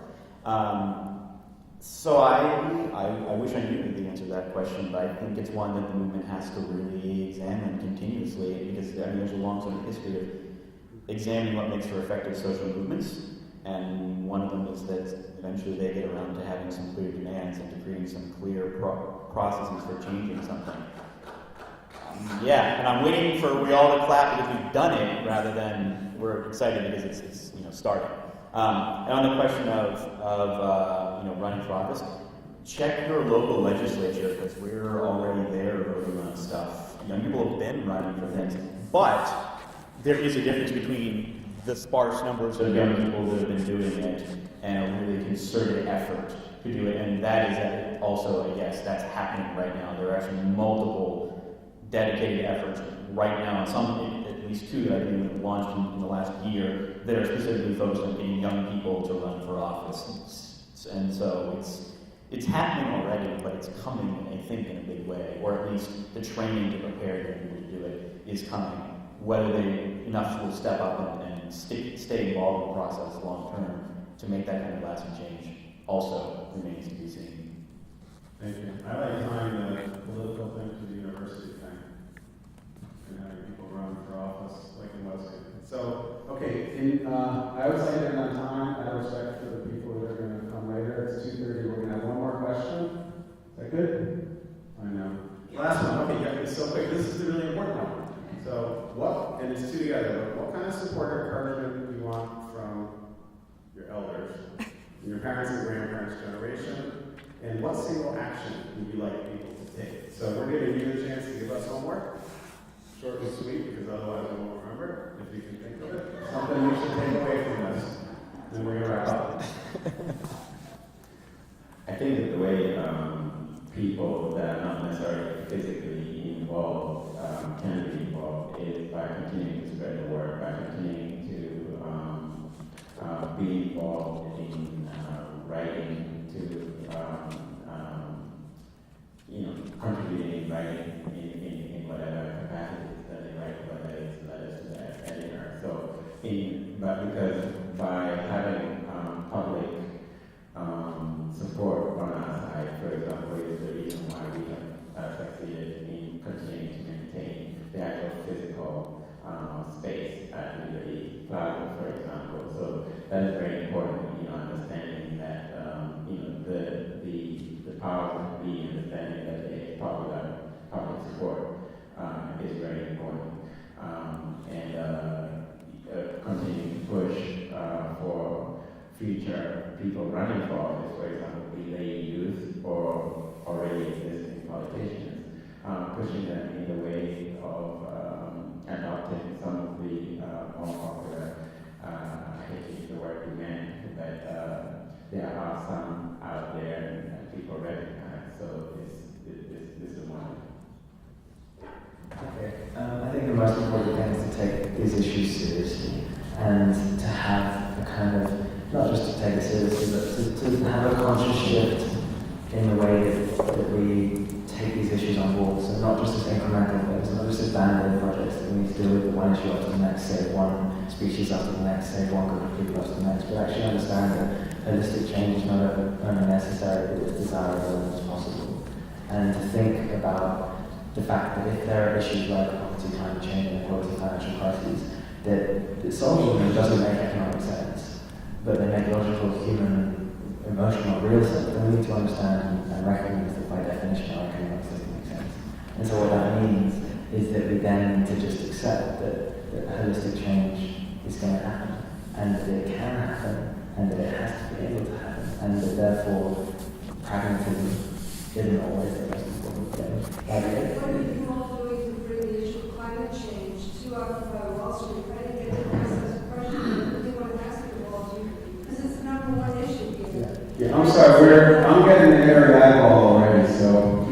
So I wish I knew the answer to that question, but I think it's one that the movement has to really examine continuously, because there's a long sort of history of examining what makes for effective social movements, and one of them is that eventually they get around to having some clear demands and to creating some clear processes for changing something. Yeah, and I'm waiting for we all to clap because we've done it, rather than we're excited because it's starting. And on the question of running for office, check your local legislature, because we're already there voting on stuff. Young people have been running for things, but there is a difference between the sparse numbers of young people that have been doing it and a really concerted effort to do it, and that is also a yes, that's happening right now. There are actually multiple dedicated efforts right now, and some, at least two that I think have launched in the last year, that are specifically focused on getting young people to run for office. And so it's happening already, but it's coming, I think, in a big way, or at least the training to prepare young people to do it is coming. Whether enough will step up and stay involved in the process long term, to make that kind of lasting change also remains to be seen. Thank you. I like tying the political thing to the university thing and having people run for office like in Westgate. So, okay, I always like to end on time. Out of respect for the people that are going to come later. It's 2:30. We're going to have one more question. Is that good? I know. Last one. Okay, yeah, it's so quick. This is the really important one. So, what, and it's two together, but what kind of support or encouragement do you want from your elders, your parents and grandparents' generation? And what single action would you like people to take? So we're giving you a chance to give us homework, short and sweet, because otherwise we won't remember. If you can think of it, something you should take away from this, then we're gonna wrap up. I think that the way people that are not necessarily physically involved can be involved is by continuing to spread the word, by continuing to be involved in writing, to contributing in writing in whatever capacities that they write, whether it's letters to the editor. So, but because by having public support on our side, for example, is the reason why we have succeeded in continuing to maintain the actual physical space at Liberty Plaza, for example. So that is very important, understanding that the powers that be, understanding that the public support is very important, and continuing to push for future people running for office, for example, be they youth or already existing politicians, pushing them in the way of adopting some of the more popular, I hate to use the word demand, but there are some out there and people recognize, so this is one. Okay. I think the most important thing is to take these issues seriously and to have a kind of, not just to take it seriously, but to have a conscious shift in the way that we take these issues on board. So not just as incremental things, not just as band-aid projects that we need to deal with one issue after the next, save one species after the next, save one group of people after the next, but actually understand that holistic change is not only necessary, but it's desirable and it's possible. And to think about the fact that if there are issues like poverty, climate change, inequality, financial crises, that solving them doesn't make economic sense, but they make logical, human, emotional, real sense, then we need to understand and recognize that by definition our economic system makes sense. And so what that means is that we then need to just accept that holistic change is going to happen, and that it can happen, and that it has to be able to happen, and that therefore pragmatism isn't always the most important thing. What are you all doing to bring the issue of climate change to Occupy Wall Street? Trying to get the process of question that really want to ask you all to, because it's the number one issue here. Yeah, I'm sorry, I'm getting the hairy eyeball already, so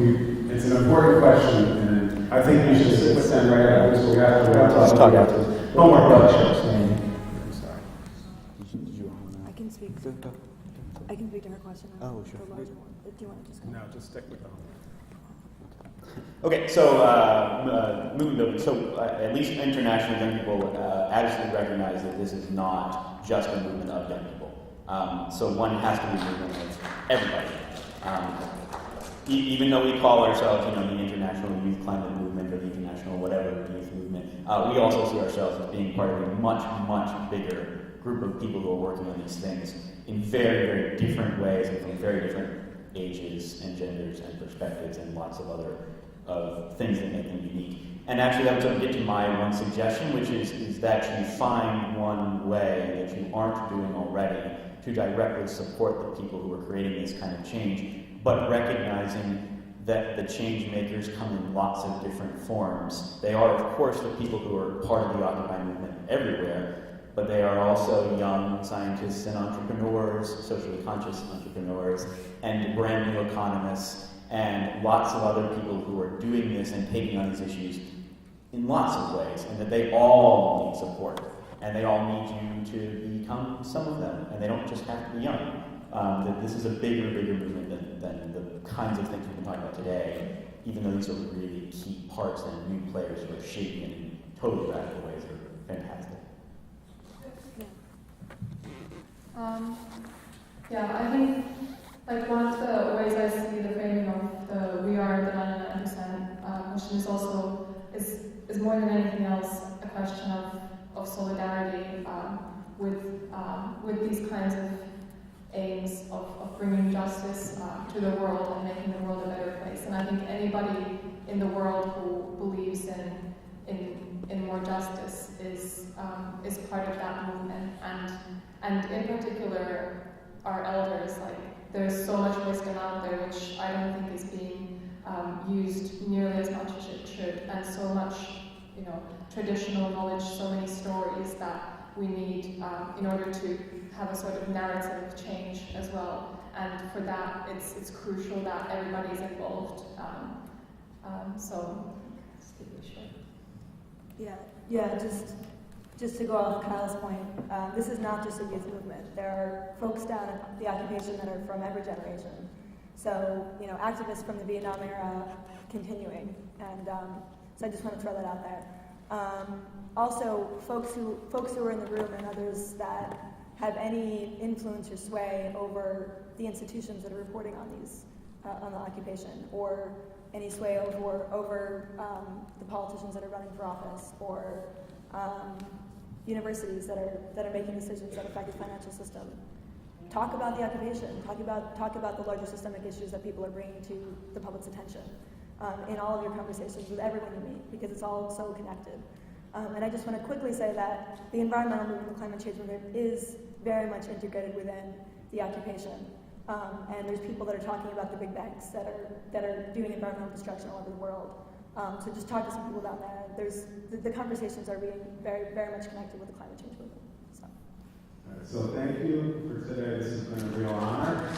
it's an important question, and I think we should sit with them right after, so we have to talk after. homework projects. I'm sorry. I can speak. I can speak to her question. Oh, sure. The larger one. Do you want to just go? No, just stick with the homework. Okay, so moving building. So at least internationally, young people absolutely recognize that this is not just a movement of young people. So one has to be a movement of everybody. Even though we call ourselves, the International Youth Climate Movement or the International whatever youth movement, we also see ourselves as being part of a much, much bigger group of people who are working on these things in very, very different ways and from very different ages and genders and perspectives and lots of other things that make them unique. And actually, that would get to my one suggestion, which is that you find one way that you aren't doing already to directly support the people who are creating this kind of change, but recognizing that the change makers come in lots of different forms. They are, of course, the people who are part of the Occupy movement everywhere, but they are also young scientists and entrepreneurs, socially conscious entrepreneurs, and brand new economists, and lots of other people who are doing this and taking on these issues in lots of ways, and that they all need support, and they all need you to become some of them, and they don't just have to be young. That this is a bigger movement than the kinds of things we've been talking about today, even though these are really key parts and new players who are shaping it in totally radical ways are fantastic. Yeah, I think like one of the ways I see the framing of the "we are the 99% question" is also is more than anything else a question of solidarity with these kinds of aims of bringing justice to the world and making the world a better place. And I think anybody in the world who believes in more justice is part of that movement. And in particular, our elders, like there's so much wisdom out there which I don't think is being used nearly as much as it should, and so much, traditional knowledge, so many stories that we need in order to have a sort of narrative of change as well. And for that, it's crucial that everybody's involved. So, just to be sure. Yeah. Just to go off Kyle's point, this is not just a youth movement. There are folks down at the occupation that are from every generation. So, activists from the Vietnam era continuing, and so I just want to throw that out there. Also, folks who are in the room and others that have any influence or sway over the institutions that are reporting on these on the occupation, or any sway over the politicians that are running for office, or universities that are making decisions that affect the financial system. Talk about the occupation. Talk about the larger systemic issues that people are bringing to the public's attention in all of your conversations with everyone you meet, because it's all so connected. And I just want to quickly say that the environmental movement, the climate change movement, is very much integrated within the occupation. And there's people that are talking about the big banks that are doing environmental destruction all over the world. So just talk to some people down there. The conversations are being very, very much connected with the climate change movement. So thank you for today. This has been a real honor.